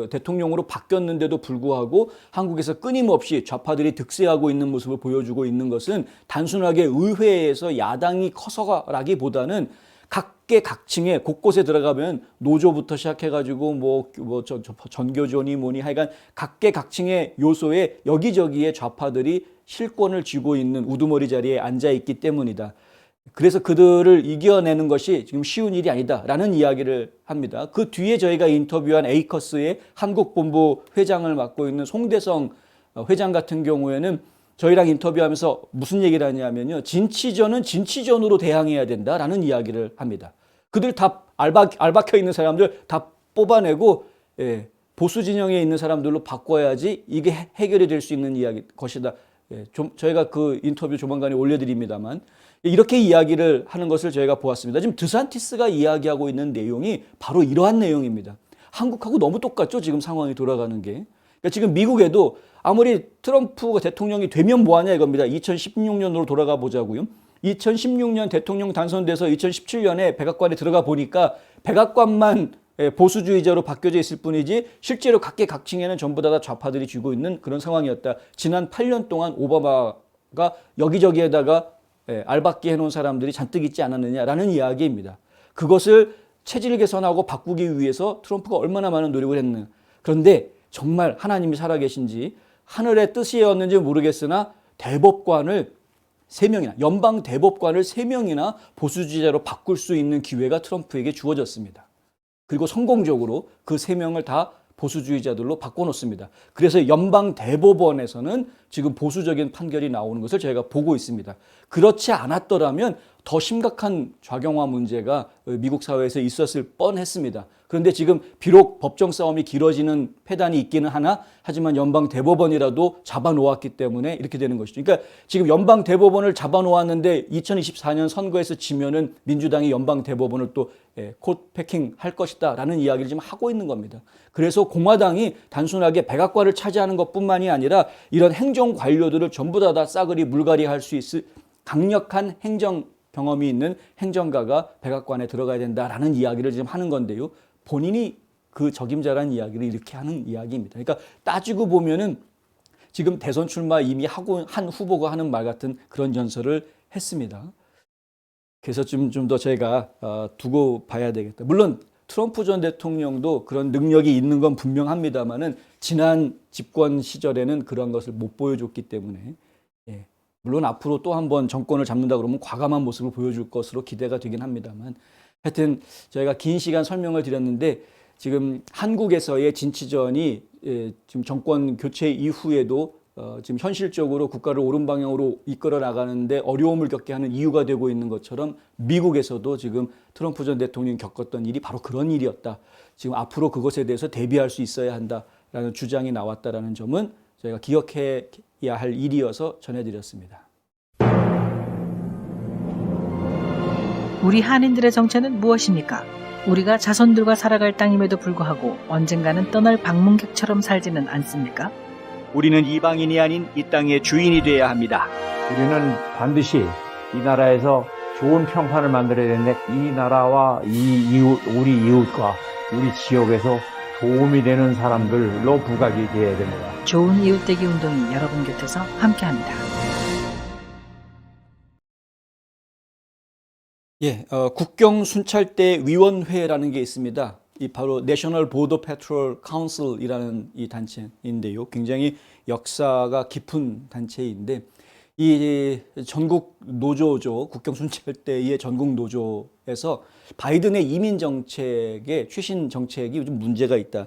C: 대통령으로 바뀌었는데도 불구하고 한국에서 끊임없이 좌파들이 득세하고 있는 모습을 보여주고 있는 것은 단순하게 의회에서 야당이 커서라기보다는 각계각층에 곳곳에 들어가면 노조부터 시작해가지고 전교조니 뭐니 하여간 각계각층의 요소에 여기저기에 좌파들이 실권을 쥐고 있는 우두머리 자리에 앉아 있기 때문이다. 그래서 그들을 이겨내는 것이 지금 쉬운 일이 아니다라는 이야기를 합니다. 그 뒤에 저희가 인터뷰한 에이커스의 한국본부 회장을 맡고 있는 송대성 회장 같은 경우에는 저희랑 인터뷰하면서 무슨 얘기를 하냐면요. 진치전은 진치전으로 대항해야 된다라는 이야기를 합니다. 그들 다 알박혀 있는 사람들 다 뽑아내고 보수 진영에 있는 사람들로 바꿔야지 이게 해결이 될 수 있는 것이다. 저희가 그 인터뷰 조만간에 올려드립니다만 이렇게 이야기를 하는 것을 저희가 보았습니다. 지금 드산티스가 이야기하고 있는 내용이 바로 이러한 내용입니다. 한국하고 너무 똑같죠? 지금 상황이 돌아가는 게. 그러니까 지금 미국에도 아무리 트럼프가 대통령이 되면 뭐하냐 이겁니다. 2016년으로 돌아가 보자고요. 2016년 대통령 당선돼서 2017년에 백악관에 들어가 보니까 백악관만 보수주의자로 바뀌어져 있을 뿐이지 실제로 각계각층에는 전부 다 좌파들이 쥐고 있는 그런 상황이었다. 지난 8년 동안 오바마가 여기저기에다가 알박기 해놓은 사람들이 잔뜩 있지 않았느냐라는 이야기입니다. 그것을 체질 개선하고 바꾸기 위해서 트럼프가 얼마나 많은 노력을 했느냐. 그런데 정말 하나님이 살아계신지 하늘의 뜻이었는지 모르겠으나 대법관을 3명이나 연방 대법관을 3명이나 보수주의자로 바꿀 수 있는 기회가 트럼프에게 주어졌습니다. 그리고 성공적으로 그 3명을 다 보수주의자들로 바꿔놓습니다. 그래서 연방 대법원에서는 지금 보수적인 판결이 나오는 것을 저희가 보고 있습니다. 그렇지 않았더라면 더 심각한 좌경화 문제가 미국 사회에서 있었을 뻔했습니다. 그런데 지금 비록 법정 싸움이 길어지는 폐단이 있기는 하나 하지만 연방 대법원이라도 잡아놓았기 때문에 이렇게 되는 것이죠. 그러니까 지금 연방 대법원을 잡아놓았는데 2024년 선거에서 지면은 민주당이 연방 대법원을 또 콧 패킹 할 것이다 라는 이야기를 지금 하고 있는 겁니다. 그래서 공화당이 단순하게 백악관을 차지하는 것뿐만이 아니라 이런 행정 관료들을 전부 다 싸그리 물갈이 할 수 있을 강력한 행정 경험이 있는 행정가가 백악관에 들어가야 된다라는 이야기를 지금 하는 건데요. 본인이 그 적임자라는 이야기를 이렇게 하는 이야기입니다. 그러니까 따지고 보면은 지금 대선 출마 이미 하고 한 후보가 하는 말 같은 그런 연설을 했습니다. 그래서 좀 더 제가 두고 봐야 되겠다. 물론 트럼프 전 대통령도 그런 능력이 있는 건 분명합니다만은 지난 집권 시절에는 그런 것을 못 보여줬기 때문에 물론 앞으로 또 한 번 정권을 잡는다 그러면 과감한 모습을 보여줄 것으로 기대가 되긴 합니다만 하여튼 저희가 긴 시간 설명을 드렸는데 지금 한국에서의 진치전이 지금 정권 교체 이후에도 지금 현실적으로 국가를 옳은 방향으로 이끌어 나가는데 어려움을 겪게 하는 이유가 되고 있는 것처럼 미국에서도 지금 트럼프 전 대통령이 겪었던 일이 바로 그런 일이었다. 지금 앞으로 그것에 대해서 대비할 수 있어야 한다라는 주장이 나왔다라는 점은 저희가 기억해야 할 일이어서 전해드렸습니다.
A: 우리 한인들의 정체는 무엇입니까? 우리가 자손들과 살아갈 땅임에도 불구하고 언젠가는 떠날 방문객처럼 살지는 않습니까?
I: 우리는 이방인이 아닌 이 땅의 주인이 되어야 합니다.
J: 우리는 반드시 이 나라에서 좋은 평판을 만들어야 되는데 이 나라와 우리 이웃과 우리 지역에서 도움이 되는 사람들로 부각이 되어야 됩니다.
A: 좋은 이웃되기 운동이 여러분 곁에서 함께합니다.
C: 국경 순찰대 위원회라는 게 있습니다. 이 바로 National Border Patrol Council이라는 이 단체인데요. 굉장히 역사가 깊은 단체인데 이 전국 노조죠. 국경 순찰대의 전국 노조에서 바이든의 이민 정책의 최신 정책이 요즘 문제가 있다.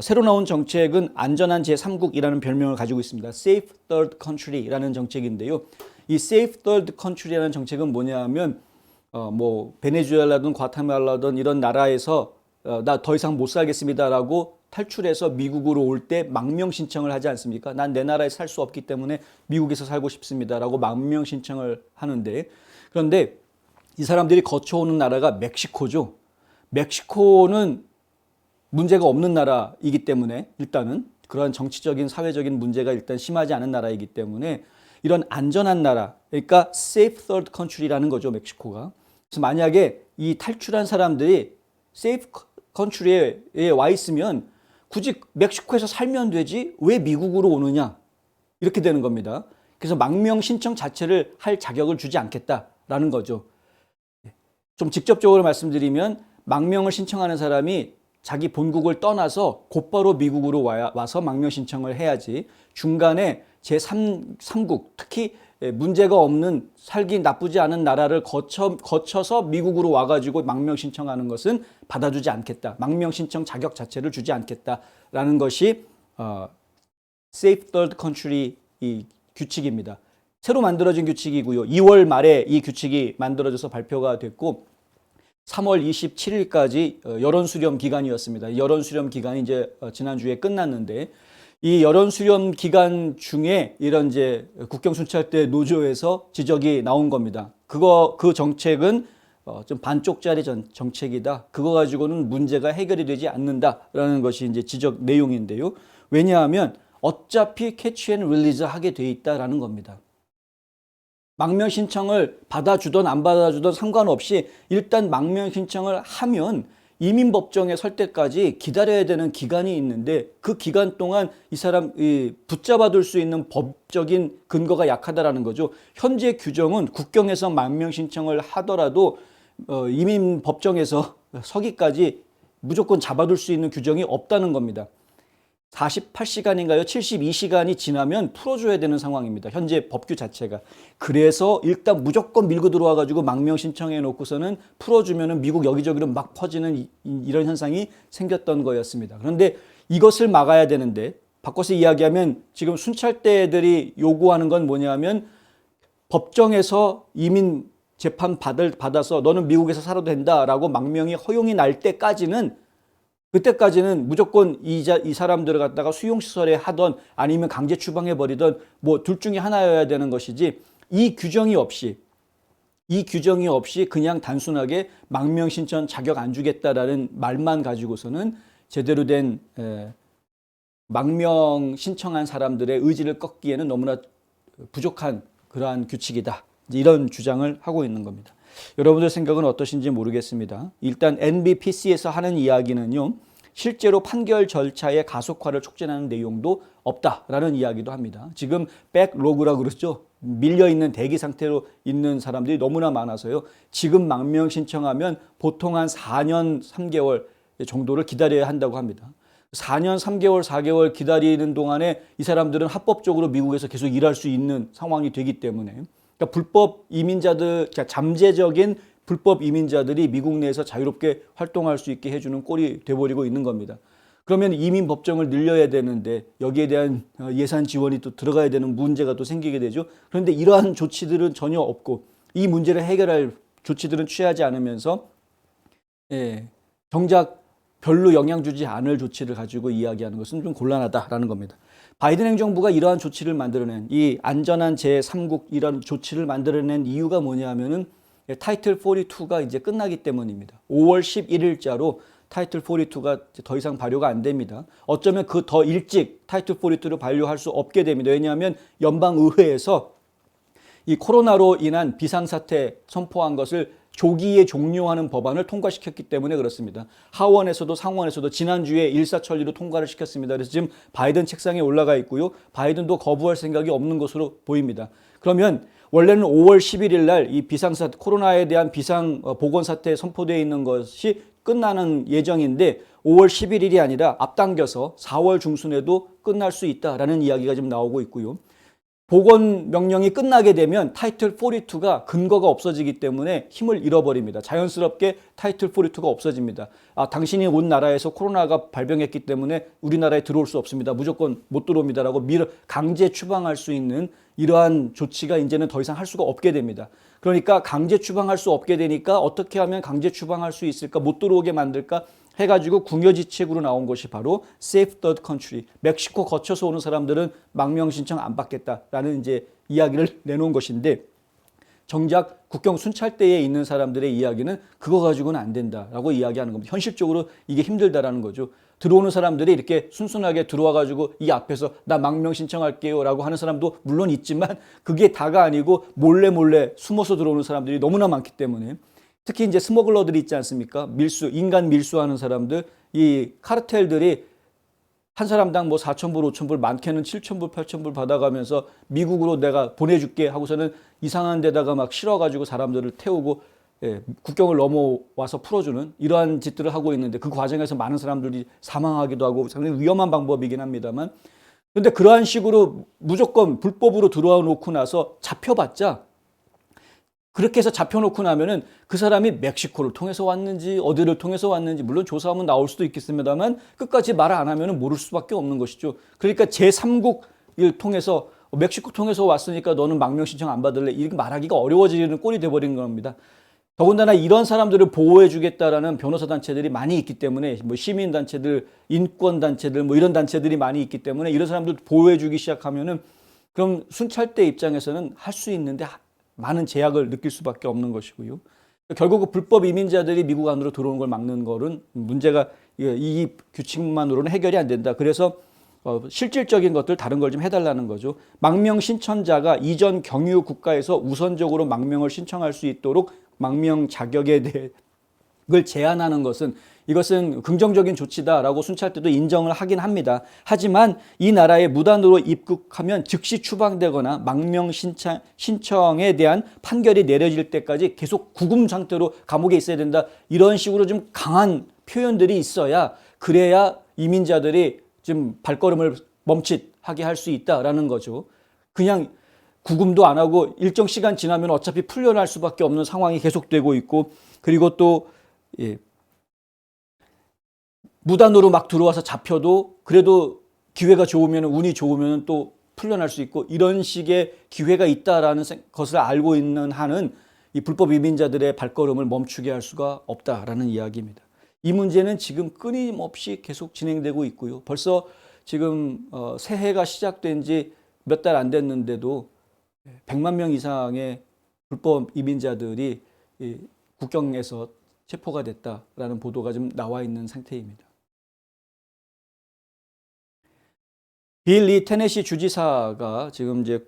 C: 새로 나온 정책은 안전한 제3국이라는 별명을 가지고 있습니다. Safe Third Country라는 정책인데요. 이 Safe Third Country라는 정책은 뭐냐면 베네수엘라든 과테말라든 이런 나라에서 나 더 이상 못 살겠습니다라고 탈출해서 미국으로 올 때 망명 신청을 하지 않습니까? 난 내 나라에 살 수 없기 때문에 미국에서 살고 싶습니다라고 망명 신청을 하는데 그런데 이 사람들이 거쳐오는 나라가 멕시코죠. 멕시코는 문제가 없는 나라이기 때문에 일단은 그러한 정치적인 사회적인 문제가 일단 심하지 않은 나라이기 때문에 이런 안전한 나라 그러니까 Safe Third Country라는 거죠. 멕시코가. 그래서 만약에 이 탈출한 사람들이 Safe Country에 와 있으면 굳이 멕시코에서 살면 되지 왜 미국으로 오느냐 이렇게 되는 겁니다. 그래서 망명 신청 자체를 할 자격을 주지 않겠다라는 거죠. 좀 직접적으로 말씀드리면 망명을 신청하는 사람이 자기 본국을 떠나서 곧바로 미국으로 와서 망명 신청을 해야지 중간에 제3국 특히 문제가 없는 살기 나쁘지 않은 나라를 거쳐서 미국으로 와가지고 망명 신청하는 것은 받아주지 않겠다. 망명 신청 자격 자체를 주지 않겠다라는 것이 Safe Third Country 이 규칙입니다. 새로 만들어진 규칙이고요. 2월 말에 이 규칙이 만들어져서 발표가 됐고 3월 27일까지 여론 수렴 기간이었습니다. 여론 수렴 기간이 이제 지난주에 끝났는데 이 여론 수렴 기간 중에 이런 이제 국경순찰대 노조에서 지적이 나온 겁니다. 그 정책은 좀 반쪽짜리 정책이다. 그거 가지고는 문제가 해결이 되지 않는다라는 것이 이제 지적 내용인데요. 왜냐하면 어차피 캐치 앤 릴리즈 하게 돼 있다라는 겁니다. 망명 신청을 받아주든 안 받아주든 상관없이 일단 망명 신청을 하면 이민법정에 설 때까지 기다려야 되는 기간이 있는데 그 기간 동안 이 사람 붙잡아둘 수 있는 법적인 근거가 약하다라는 거죠. 현재 규정은 국경에서 망명 신청을 하더라도 이민법정에서 서기까지 무조건 잡아둘 수 있는 규정이 없다는 겁니다. 48시간인가요? 72시간이 지나면 풀어줘야 되는 상황입니다. 현재 법규 자체가. 그래서 일단 무조건 밀고 들어와가지고 망명 신청해 놓고서는 풀어주면은 미국 여기저기로 막 퍼지는 이런 현상이 생겼던 거였습니다. 그런데 이것을 막아야 되는데 바꿔서 이야기하면 지금 순찰대들이 요구하는 건 뭐냐면 법정에서 이민 재판 받아서 너는 미국에서 살아도 된다라고 망명이 허용이 날 때까지는 그때까지는 무조건 이 사람들을 갖다가 수용시설에 하던 아니면 강제 추방해버리던 뭐 둘 중에 하나여야 되는 것이지 이 규정이 없이 그냥 단순하게 망명 신청 자격 안 주겠다라는 말만 가지고서는 제대로 된 망명 신청한 사람들의 의지를 꺾기에는 너무나 부족한 그러한 규칙이다. 이런 주장을 하고 있는 겁니다. 여러분들 생각은 어떠신지 모르겠습니다. 일단 NBPC에서 하는 이야기는요. 실제로 판결 절차의 가속화를 촉진하는 내용도 없다라는 이야기도 합니다. 지금 백로그라고 그러죠. 밀려있는 대기 상태로 있는 사람들이 너무나 많아서요. 지금 망명 신청하면 보통 한 4년 3개월 정도를 기다려야 한다고 합니다. 4년 3개월 4개월 기다리는 동안에 이 사람들은 합법적으로 미국에서 계속 일할 수 있는 상황이 되기 때문에 그러니까 불법 이민자들, 그러니까 잠재적인 불법 이민자들이 미국 내에서 자유롭게 활동할 수 있게 해주는 꼴이 돼버리고 있는 겁니다. 그러면 이민 법정을 늘려야 되는데 여기에 대한 예산 지원이 또 들어가야 되는 문제가 또 생기게 되죠. 그런데 이러한 조치들은 전혀 없고 이 문제를 해결할 조치들은 취하지 않으면서 정작 별로 영향 주지 않을 조치를 가지고 이야기하는 것은 좀 곤란하다라는 겁니다. 바이든 행정부가 이러한 조치를 만들어낸 이 안전한 제3국 이런 조치를 만들어낸 이유가 뭐냐 하면은 타이틀 42가 이제 끝나기 때문입니다. 5월 11일자로 타이틀 42가 더 이상 발효가 안 됩니다. 어쩌면 그 더 일찍 타이틀 42를 발효할 수 없게 됩니다. 왜냐하면 연방의회에서 이 코로나로 인한 비상사태 선포한 것을 조기에 종료하는 법안을 통과시켰기 때문에 그렇습니다. 하원에서도 상원에서도 지난주에 일사천리로 통과를 시켰습니다. 그래서 지금 바이든 책상에 올라가 있고요. 바이든도 거부할 생각이 없는 것으로 보입니다. 그러면 원래는 5월 11일 날 이 비상사태, 코로나에 대한 비상 보건사태 선포되어 있는 것이 끝나는 예정인데 5월 11일이 아니라 앞당겨서 4월 중순에도 끝날 수 있다라는 이야기가 지금 나오고 있고요. 보건 명령이 끝나게 되면 타이틀 42가 근거가 없어지기 때문에 힘을 잃어버립니다. 자연스럽게 타이틀 42가 없어집니다. 당신이 온 나라에서 코로나가 발병했기 때문에 우리나라에 들어올 수 없습니다. 무조건 못 들어옵니다라고 강제 추방할 수 있는 이러한 조치가 이제는 더 이상 할 수가 없게 됩니다. 그러니까 강제 추방할 수 없게 되니까 어떻게 하면 강제 추방할 수 있을까, 못 들어오게 만들까 해가지고 궁여지책으로 나온 것이 바로 Safe Third Country, 멕시코 거쳐서 오는 사람들은 망명 신청 안 받겠다라는 이제 이야기를 내놓은 것인데 정작 국경 순찰대에 있는 사람들의 이야기는 그거 가지고는 안 된다라고 이야기하는 겁니다. 현실적으로 이게 힘들다라는 거죠. 들어오는 사람들이 이렇게 순순하게 들어와가지고 이 앞에서 나 망명 신청할게요 라고 하는 사람도 물론 있지만 그게 다가 아니고 몰래 숨어서 들어오는 사람들이 너무나 많기 때문에 특히 이제 스머글러들이 있지 않습니까? 인간 밀수하는 사람들, 이 카르텔들이 한 사람당 뭐 4,000불, 5,000불, 많게는 7,000불, 8,000불 받아가면서 미국으로 내가 보내줄게 하고서는 이상한 데다가 막 실어가지고 사람들을 태우고 국경을 넘어와서 풀어주는 이러한 짓들을 하고 있는데 그 과정에서 많은 사람들이 사망하기도 하고 상당히 위험한 방법이긴 합니다만 그런데 그러한 식으로 무조건 불법으로 들어와 놓고 나서 잡혀봤자 그렇게 해서 잡혀놓고 나면은 그 사람이 멕시코를 통해서 왔는지 어디를 통해서 왔는지 물론 조사하면 나올 수도 있겠습니다만 끝까지 말 안 하면은 모를 수밖에 없는 것이죠. 그러니까 제3국을 통해서 멕시코 통해서 왔으니까 너는 망명 신청 안 받을래 이렇게 말하기가 어려워지는 꼴이 돼버린 겁니다. 더군다나 이런 사람들을 보호해주겠다라는 변호사 단체들이 많이 있기 때문에 뭐 시민 단체들, 인권 단체들 뭐 이런 단체들이 많이 있기 때문에 이런 사람들 보호해주기 시작하면은 그럼 순찰대 입장에서는 할 수 있는데 많은 제약을 느낄 수밖에 없는 것이고요. 결국 불법 이민자들이 미국 안으로 들어오는 걸 막는 거는 문제가 이 규칙만으로는 해결이 안 된다. 그래서 실질적인 것들 다른 걸 좀 해달라는 거죠. 망명 신청자가 이전 경유 국가에서 우선적으로 망명을 신청할 수 있도록 망명 자격에 대해 제한하는 것은 이것은 긍정적인 조치다라고 순찰대도 인정을 하긴 합니다. 하지만 이 나라에 무단으로 입국하면 즉시 추방되거나 망명 신청에 대한 판결이 내려질 때까지 계속 구금 상태로 감옥에 있어야 된다. 이런 식으로 좀 강한 표현들이 있어야 그래야 이민자들이 좀 발걸음을 멈칫하게 할 수 있다라는 거죠. 그냥 구금도 안 하고 일정 시간 지나면 어차피 풀려날 수밖에 없는 상황이 계속되고 있고, 그리고 또 무단으로 막 들어와서 잡혀도 그래도 기회가 좋으면, 운이 좋으면 또 풀려날 수 있고, 이런 식의 기회가 있다라는 것을 알고 있는 한은 이 불법 이민자들의 발걸음을 멈추게 할 수가 없다라는 이야기입니다. 이 문제는 지금 끊임없이 계속 진행되고 있고요. 벌써 지금 새해가 시작된 지 몇 달 안 됐는데도 100만 명 이상의 불법 이민자들이 국경에서 체포가 됐다라는 보도가 좀 나와 있는 상태입니다. 빌 리 테네시 주지사가 지금 이제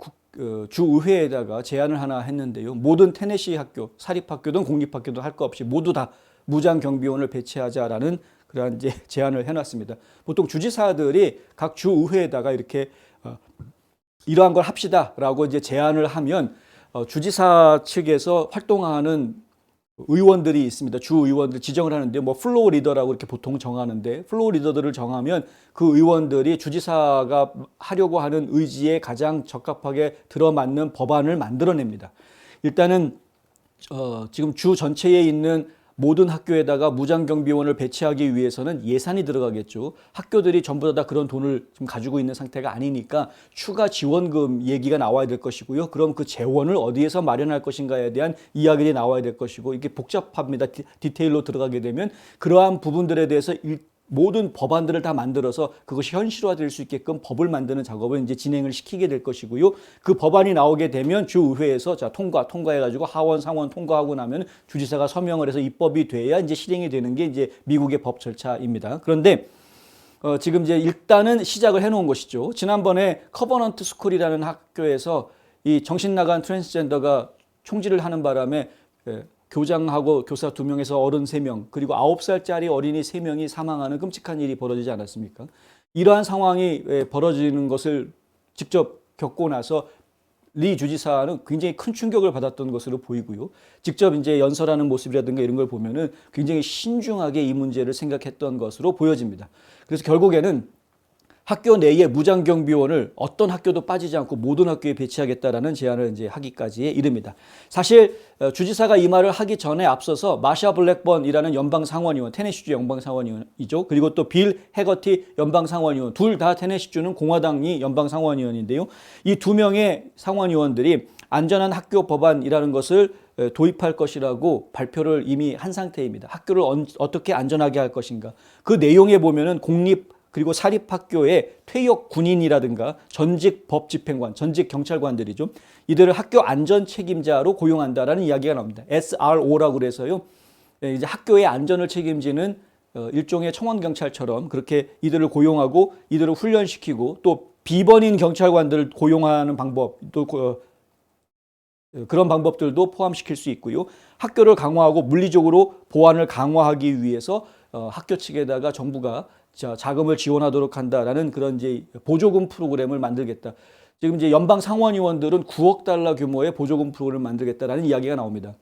C: 주의회에다가 제안을 하나 했는데요. 모든 테네시 학교, 사립학교든 공립학교든 할 거 없이 모두 다 무장 경비원을 배치하자라는 그러한 이제 제안을 해놨습니다. 보통 주지사들이 각 주의회에다가 이렇게 이러한 걸 합시다라고 이제 제안을 하면 주지사 측에서 활동하는 의원들이 있습니다. 주 의원들 지정을 하는데 뭐 플로어 리더라고 이렇게 보통 정하는데, 플로어 리더들을 정하면 그 의원들이 주지사가 하려고 하는 의지에 가장 적합하게 들어맞는 법안을 만들어냅니다. 일단은 지금 주 전체에 있는 모든 학교에다가 무장경비원을 배치하기 위해서는 예산이 들어가겠죠. 학교들이 전부 다 그런 돈을 좀 가지고 있는 상태가 아니니까 추가 지원금 얘기가 나와야 될 것이고요. 그럼 그 재원을 어디에서 마련할 것인가에 대한 이야기들이 나와야 될 것이고, 이게 복잡합니다. 디테일로 들어가게 되면 그러한 부분들에 대해서 모든 법안들을 다 만들어서 그것이 현실화될 수 있게끔 법을 만드는 작업을 이제 진행을 시키게 될 것이고요. 그 법안이 나오게 되면 주의회에서 자 통과해가지고 하원, 상원 통과하고 나면 주지사가 서명을 해서 입법이 돼야 이제 실행이 되는 게 이제 미국의 법 절차입니다. 그런데 지금 이제 일단은 시작을 해놓은 것이죠. 지난번에 커버넌트 스쿨이라는 학교에서 이 정신 나간 트랜스젠더가 총질을 하는 바람에 교장하고 교사 2명에서 어른 3명, 그리고 9살짜리 어린이 3명이 사망하는 끔찍한 일이 벌어지지 않았습니까? 이러한 상황이 벌어지는 것을 직접 겪고 나서 리 주지사는 굉장히 큰 충격을 받았던 것으로 보이고요. 직접 이제 연설하는 모습이라든가 이런 걸 보면은 굉장히 신중하게 이 문제를 생각했던 것으로 보여집니다. 그래서 결국에는 학교 내에 무장경비원을 어떤 학교도 빠지지 않고 모든 학교에 배치하겠다라는 제안을 이제 하기까지 이릅니다. 사실 주지사가 이 말을 하기 전에 앞서서 마샤 블랙번이라는 연방상원의원, 테네시주 연방상원의원이죠. 그리고 또 빌 해거티 연방상원의원, 둘 다 테네시주는 공화당이 연방상원의원인데요. 이 2명의 상원의원들이 안전한 학교 법안이라는 것을 도입할 것이라고 발표를 이미 한 상태입니다. 학교를 어떻게 안전하게 할 것인가. 그 내용에 보면은 공립 그리고 사립학교의 퇴역 군인이라든가 전직 법집행관, 전직 경찰관들이죠. 이들을 학교 안전 책임자로 고용한다라는 이야기가 나옵니다. SRO라고 그래서요. 이제 학교의 안전을 책임지는 일종의 청원경찰처럼 그렇게 이들을 고용하고 이들을 훈련시키고 또 비번인 경찰관들을 고용하는 방법, 또 그런 방법들도 포함시킬 수 있고요. 학교를 강화하고 물리적으로 보안을 강화하기 위해서 학교 측에다가 정부가 자금을 지원하도록 한다라는 그런 이제 보조금 프로그램을 만들겠다. 지금 이제 연방 상원의원들은 9억 달러 규모의 보조금 프로그램을 만들겠다라는 이야기가 나옵니다.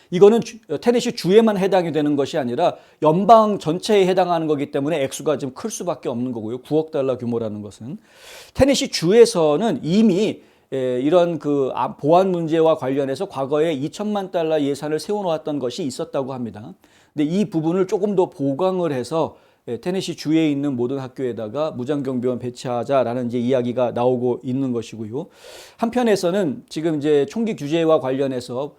C: 이거는 테네시 주에만 해당이 되는 것이 아니라 연방 전체에 해당하는 거기 때문에 액수가 좀 클 수밖에 없는 거고요. 9억 달러 규모라는 것은. 테네시 주에서는 이미 이런 그 보안 문제와 관련해서 과거에 2천만 달러 예산을 세워놓았던 것이 있었다고 합니다. 근데 이 부분을 조금 더 보강을 해서 테네시 주에 있는 모든 학교에다가 무장경비원 배치하자라는 이제 이야기가 나오고 있는 것이고요. 한편에서는 지금 이제 총기 규제와 관련해서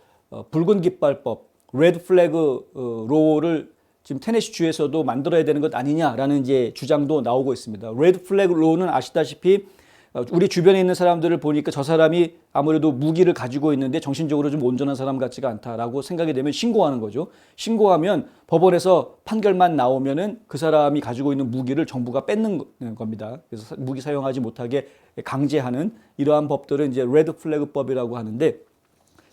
C: 붉은 깃발법, 레드 플래그 로를 지금 테네시 주에서도 만들어야 되는 것 아니냐라는 이제 주장도 나오고 있습니다. 레드 플래그 로는 아시다시피 우리 주변에 있는 사람들을 보니까 저 사람이 아무래도 무기를 가지고 있는데 정신적으로 좀 온전한 사람 같지가 않다라고 생각이 되면 신고하는 거죠. 신고하면 법원에서 판결만 나오면은 그 사람이 가지고 있는 무기를 정부가 뺏는 겁니다. 그래서 무기 사용하지 못하게 강제하는 이러한 법들은 이제 레드 플래그법이라고 하는데,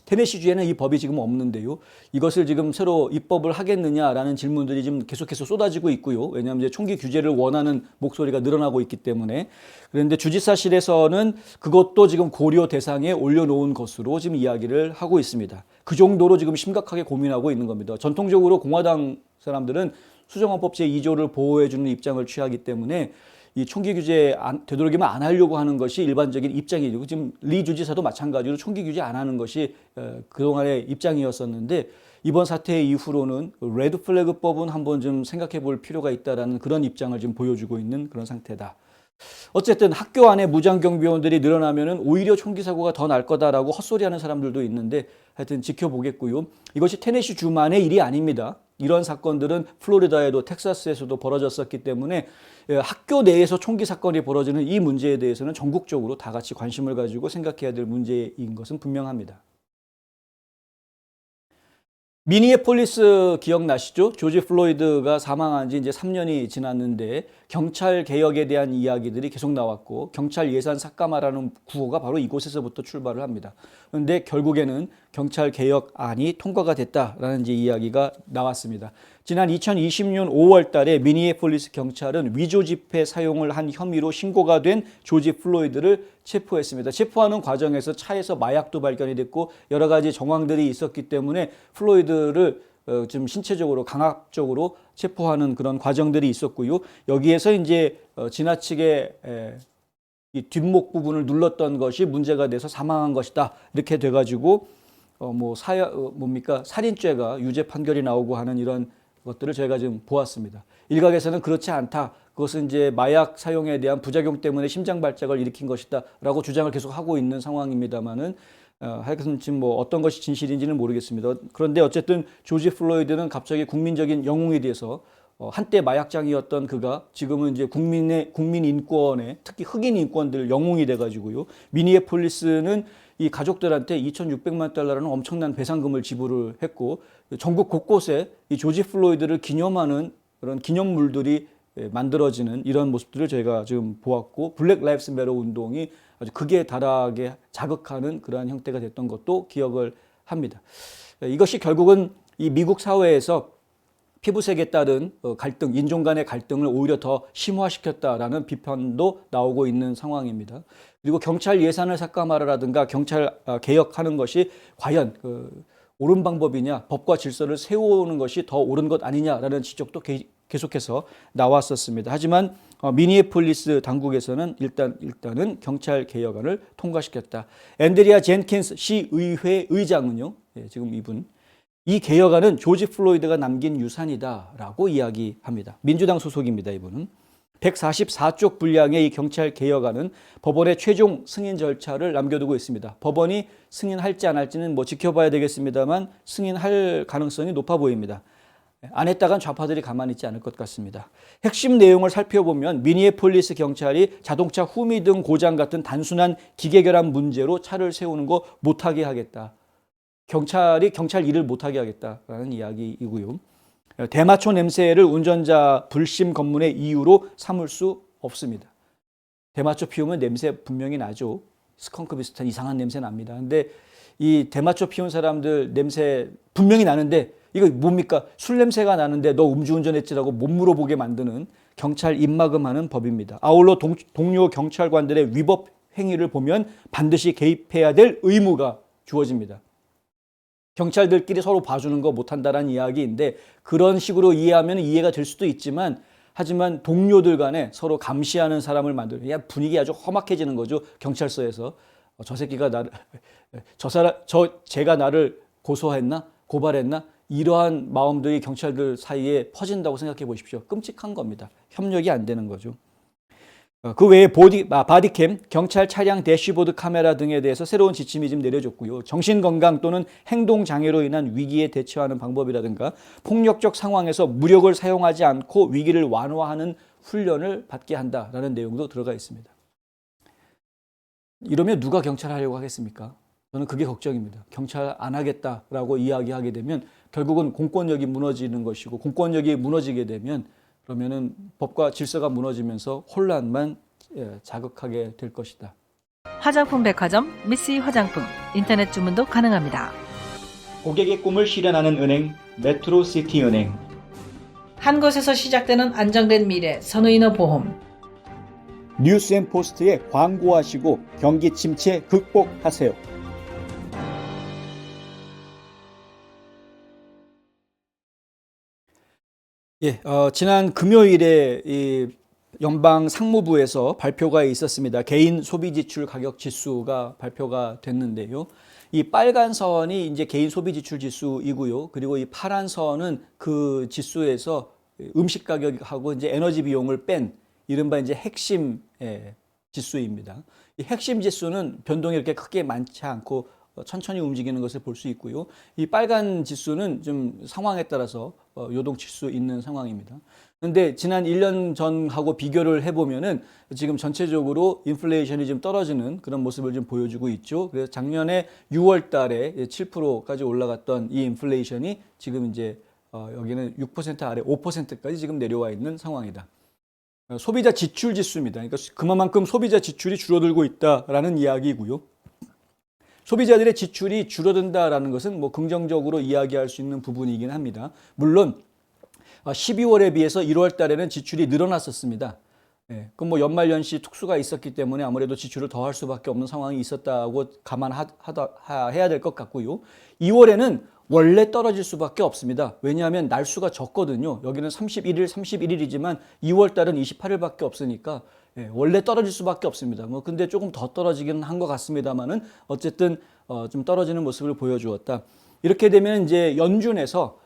C: 테네시주에는 이 법이 지금 없는데요. 이것을 지금 새로 입법을 하겠느냐라는 질문들이 지금 계속해서 쏟아지고 있고요. 왜냐하면 이제 총기 규제를 원하는 목소리가 늘어나고 있기 때문에. 그런데 주지사실에서는 그것도 지금 고려 대상에 올려놓은 것으로 지금 이야기를 하고 있습니다. 그 정도로 지금 심각하게 고민하고 있는 겁니다. 전통적으로 공화당 사람들은 수정헌법 제2조를 보호해주는 입장을 취하기 때문에 이 총기 규제 되도록이면 안 하려고 하는 것이 일반적인 입장이고, 지금 리 주지사도 마찬가지로 총기 규제 안 하는 것이 그동안의 입장이었었는데, 이번 사태 이후로는 레드 플래그법은 한번 좀 생각해 볼 필요가 있다라는 그런 입장을 지금 보여주고 있는 그런 상태다. 어쨌든 학교 안에 무장경비원들이 늘어나면은 오히려 총기 사고가 더 날 거다라고 헛소리하는 사람들도 있는데, 하여튼 지켜보겠고요. 이것이 테네시 주만의 일이 아닙니다. 이런 사건들은 플로리다에도 텍사스에서도 벌어졌었기 때문에 학교 내에서 총기 사건이 벌어지는 이 문제에 대해서는 전국적으로 다 같이 관심을 가지고 생각해야 될 문제인 것은 분명합니다. 미니애폴리스 기억나시죠? 조지 플로이드가 사망한 지 이제 3년이 지났는데 경찰 개혁에 대한 이야기들이 계속 나왔고, 경찰 예산 삭감하라는 구호가 바로 이곳에서부터 출발을 합니다. 그런데 결국에는 경찰 개혁안이 통과가 됐다라는 이제 이야기가 나왔습니다. 지난 2020년 5월 달에 미니애폴리스 경찰은 위조 지폐 사용을 한 혐의로 신고가 된 조지 플로이드를 체포했습니다. 체포하는 과정에서 차에서 마약도 발견이 됐고 여러 가지 정황들이 있었기 때문에 플로이드를 좀 신체적으로 강압적으로 체포하는 그런 과정들이 있었고요. 여기에서 이제 지나치게 이 뒷목 부분을 눌렀던 것이 문제가 돼서 사망한 것이다. 이렇게 돼가지고 살인죄가 유죄 판결이 나오고 하는 이런 것들을 저희가 지금 보았습니다. 일각에서는 그렇지 않다. 그것은 이제 마약 사용에 대한 부작용 때문에 심장 발작을 일으킨 것이다라고 주장을 계속 하고 있는 상황입니다만은 하여튼 지금 어떤 것이 진실인지는 모르겠습니다. 그런데 어쨌든 조지 플로이드는 갑자기 국민적인 영웅이 돼서 한때 마약장이었던 그가 지금은 이제 국민 인권에, 특히 흑인 인권들 영웅이 돼가지고요. 미니애폴리스는 이 가족들한테 2,600만 달러라는 엄청난 배상금을 지불을 했고, 전국 곳곳에 이 조지 플로이드를 기념하는 그런 기념물들이 만들어지는 이런 모습들을 저희가 지금 보았고, 블랙 라이브스 매터 운동이 아주 극에 달하게 자극하는 그러한 형태가 됐던 것도 기억을 합니다. 이것이 결국은 이 미국 사회에서 피부색에 따른 갈등, 인종 간의 갈등을 오히려 더 심화시켰다라는 비판도 나오고 있는 상황입니다. 그리고 경찰 예산을 삭감하라든가 경찰 개혁하는 것이 과연 옳은 방법이냐, 법과 질서를 세우는 것이 더 옳은 것 아니냐라는 지적도 계속해서 나왔었습니다. 하지만 미니애폴리스 당국에서는 일단은 경찰 개혁안을 통과시켰다. 앤드리아 젠킨스 시의회 의장은요, 지금 이분, 이 개혁안은 조지 플로이드가 남긴 유산이다라고 이야기합니다. 민주당 소속입니다, 이분은. 144쪽 분량의 이 경찰 개혁안은 법원의 최종 승인 절차를 남겨두고 있습니다. 법원이 승인할지 안 할지는 지켜봐야 되겠습니다만 승인할 가능성이 높아 보입니다. 안 했다간 좌파들이 가만히 있지 않을 것 같습니다. 핵심 내용을 살펴보면 미니애폴리스 경찰이 자동차 후미 등 고장 같은 단순한 기계 결함 문제로 차를 세우는 거 못하게 하겠다. 경찰이 경찰 일을 못하게 하겠다라는 이야기이고요. 대마초 냄새를 운전자 불심 검문의 이유로 삼을 수 없습니다. 대마초 피우면 냄새 분명히 나죠. 스컹크 비슷한 이상한 냄새 납니다. 근데 이 대마초 피운 사람들 냄새 분명히 나는데 이거 뭡니까? 술 냄새가 나는데 너 음주운전했지라고 못 물어보게 만드는 경찰 입막음하는 법입니다. 아울러 동료 경찰관들의 위법 행위를 보면 반드시 개입해야 될 의무가 주어집니다. 경찰들끼리 서로 봐주는 거 못한다라는 이야기인데 그런 식으로 이해하면 이해가 될 수도 있지만 하지만 동료들 간에 서로 감시하는 사람을 만들어야 분위기 아주 험악해지는 거죠. 경찰서에서 저 새끼가 제가 나를 고소했나? 고발했나? 이러한 마음들이 경찰들 사이에 퍼진다고 생각해 보십시오. 끔찍한 겁니다. 협력이 안 되는 거죠. 그 외에 바디캠, 경찰 차량 대시보드 카메라 등에 대해서 새로운 지침이 지금 내려졌고요. 정신건강 또는 행동장애로 인한 위기에 대처하는 방법이라든가 폭력적 상황에서 무력을 사용하지 않고 위기를 완화하는 훈련을 받게 한다라는 내용도 들어가 있습니다. 이러면 누가 경찰하려고 하겠습니까? 저는 그게 걱정입니다. 경찰 안 하겠다라고 이야기하게 되면 결국은 공권력이 무너지는 것이고 공권력이 무너지게 되면 그러면은 법과 질서가 무너지면서 혼란만 자극하게 될 것이다.
A: 화장품 백화점 미쓰이 화장품 인터넷 주문도 가능합니다.
I: 고객의 꿈을 실현하는 은행 메트로시티은행.
A: 한 곳에서 시작되는 안정된 미래 선우인어 보험.
I: 뉴스앤포스트에 광고하시고 경기 침체 극복하세요.
C: 예, 지난 금요일에 이 연방 상무부에서 발표가 있었습니다. 개인 소비 지출 가격 지수가 발표가 됐는데요. 이 빨간 선이 이제 개인 소비 지출 지수이고요. 그리고 이 파란 선은 그 지수에서 음식 가격하고 이제 에너지 비용을 뺀 이른바 이제 핵심 지수입니다. 이 핵심 지수는 변동이 이렇게 크게 많지 않고 천천히 움직이는 것을 볼 수 있고요. 이 빨간 지수는 좀 상황에 따라서 요동칠 수 있는 상황입니다. 그런데 지난 1년 전하고 비교를 해보면은 지금 전체적으로 인플레이션이 좀 떨어지는 그런 모습을 좀 보여주고 있죠. 그래서 작년에 6월 달에 7%까지 올라갔던 이 인플레이션이 지금 이제 여기는 6% 아래 5%까지 지금 내려와 있는 상황이다. 소비자 지출 지수입니다. 그러니까 그만큼 소비자 지출이 줄어들고 있다라는 이야기이고요. 소비자들의 지출이 줄어든다라는 것은 뭐 긍정적으로 이야기할 수 있는 부분이긴 합니다. 물론 12월에 비해서 1월 달에는 지출이 늘어났었습니다. 예, 그럼 뭐 연말연시 특수가 있었기 때문에 아무래도 지출을 더 할 수밖에 없는 상황이 있었다고 감안해야 될 것 같고요. 2월에는 원래 떨어질 수밖에 없습니다. 왜냐하면 날수가 적거든요. 여기는 31일이지만 2월 달은 28일밖에 없으니까 원래 떨어질 수밖에 없습니다. 뭐 근데 조금 더 떨어지긴 한 것 같습니다만은 어쨌든 좀 떨어지는 모습을 보여주었다. 이렇게 되면 이제 연준에서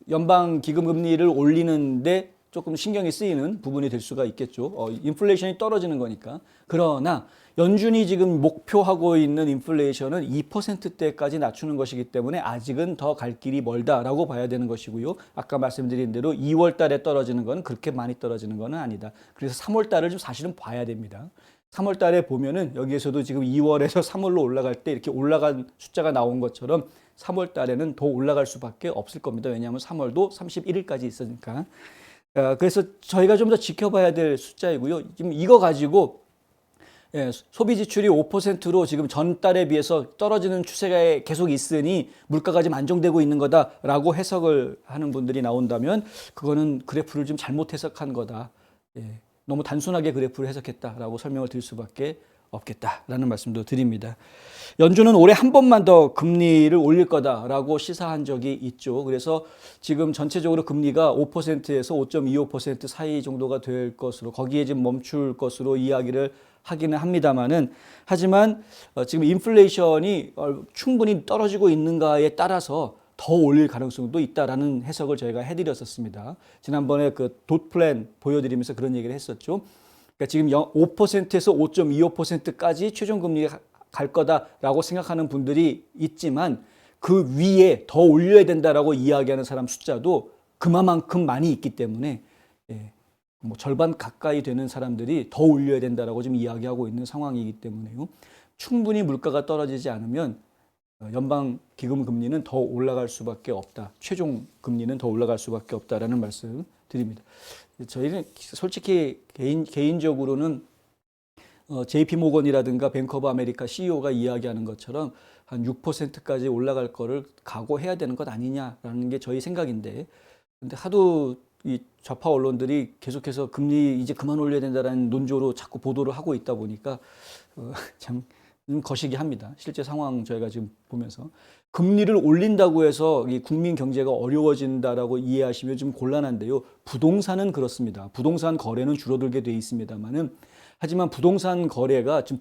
C: 연방 기금 금리를 올리는데 조금 신경이 쓰이는 부분이 될 수가 있겠죠. 인플레이션이 떨어지는 거니까. 그러나 연준이 지금 목표하고 있는 인플레이션은 2%대까지 낮추는 것이기 때문에 아직은 더 갈 길이 멀다라고 봐야 되는 것이고요. 아까 말씀드린 대로 2월 달에 떨어지는 건 그렇게 많이 떨어지는 건 아니다. 그래서 3월 달을 좀 사실은 봐야 됩니다. 3월 달에 보면은 여기에서도 지금 2월에서 3월로 올라갈 때 이렇게 올라간 숫자가 나온 것처럼 3월 달에는 더 올라갈 수밖에 없을 겁니다. 왜냐하면 3월도 31일까지 있으니까. 그래서 저희가 좀 더 지켜봐야 될 숫자이고요. 지금 이거 가지고 소비 지출이 5%로 지금 전달에 비해서 떨어지는 추세가 계속 있으니 물가가 좀 안정되고 있는 거다라고 해석을 하는 분들이 나온다면 그거는 그래프를 좀 잘못 해석한 거다. 너무 단순하게 그래프를 해석했다라고 설명을 드릴 수밖에 없겠다라는 말씀도 드립니다. 연준은 올해 한 번만 더 금리를 올릴 거다라고 시사한 적이 있죠. 그래서 지금 전체적으로 금리가 5%에서 5.25% 사이 정도가 될 것으로 거기에 지금 멈출 것으로 이야기를 하기는 합니다만은 하지만 지금 인플레이션이 충분히 떨어지고 있는가에 따라서 더 올릴 가능성도 있다라는 해석을 저희가 해드렸었습니다. 지난번에 그 돛 플랜 보여드리면서 그런 얘기를 했었죠. 그러니까 지금 5%에서 5.25%까지 최종금리가 갈 거다라고 생각하는 분들이 있지만 그 위에 더 올려야 된다라고 이야기하는 사람 숫자도 그만큼 많이 있기 때문에 뭐 절반 가까이 되는 사람들이 더 올려야 된다라고 지금 이야기하고 있는 상황이기 때문에요. 충분히 물가가 떨어지지 않으면 연방 기금 금리는 더 올라갈 수밖에 없다. 최종 금리는 더 올라갈 수밖에 없다라는 말씀 드립니다. 저희는 솔직히 개인적으로는 JP 모건이라든가 뱅크 오브 아메리카 CEO가 이야기하는 것처럼 한 6%까지 올라갈 거를 각오해야 되는 것 아니냐라는 게 저희 생각인데, 근데 하도 이 좌파 언론들이 계속해서 금리 이제 그만 올려야 된다라는 논조로 자꾸 보도를 하고 있다 보니까 참 거시기 합니다. 실제 상황 저희가 지금 보면서 금리를 올린다고 해서 이 국민 경제가 어려워진다라고 이해하시면 좀 곤란한데요. 부동산은 그렇습니다. 부동산 거래는 줄어들게 돼 있습니다만은 하지만 부동산 거래가 좀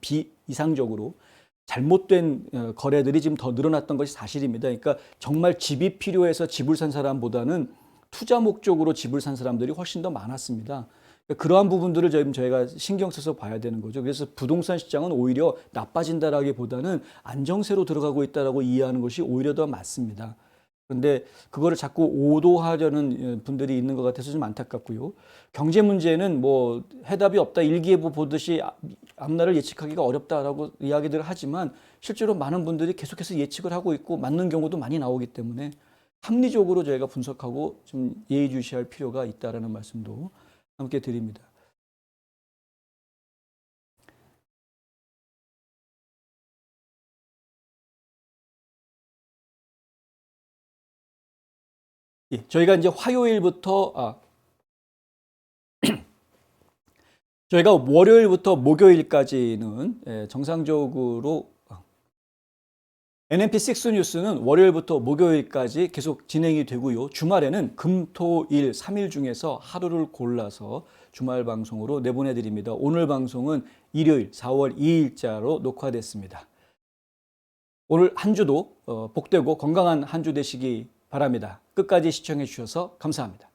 C: 비이상적으로 잘못된 거래들이 지금 더 늘어났던 것이 사실입니다. 그러니까 정말 집이 필요해서 집을 산 사람보다는 투자 목적으로 집을 산 사람들이 훨씬 더 많았습니다. 그러한 부분들을 저희가 신경 써서 봐야 되는 거죠. 그래서 부동산 시장은 오히려 나빠진다라기보다는 안정세로 들어가고 있다라고 이해하는 것이 오히려 더 맞습니다. 그런데 그거를 자꾸 오도하려는 분들이 있는 것 같아서 좀 안타깝고요. 경제 문제는 뭐 해답이 없다, 일기예보 보듯이 앞날을 예측하기가 어렵다라고 이야기들을 하지만 실제로 많은 분들이 계속해서 예측을 하고 있고 맞는 경우도 많이 나오기 때문에 합리적으로 저희가 분석하고 좀 예의주시할 필요가 있다라는 말씀도 함께 드립니다. 예, 저희가 이제 화요일부터 저희가 월요일부터 목요일까지는 정상적으로 NMP6 뉴스는 월요일부터 목요일까지 계속 진행이 되고요. 주말에는 금, 토, 일 3일 중에서 하루를 골라서 주말 방송으로 내보내드립니다. 오늘 방송은 일요일 4월 2일자로 녹화됐습니다. 오늘 한 주도 복되고 건강한 한 주 되시기 바랍니다. 끝까지 시청해 주셔서 감사합니다.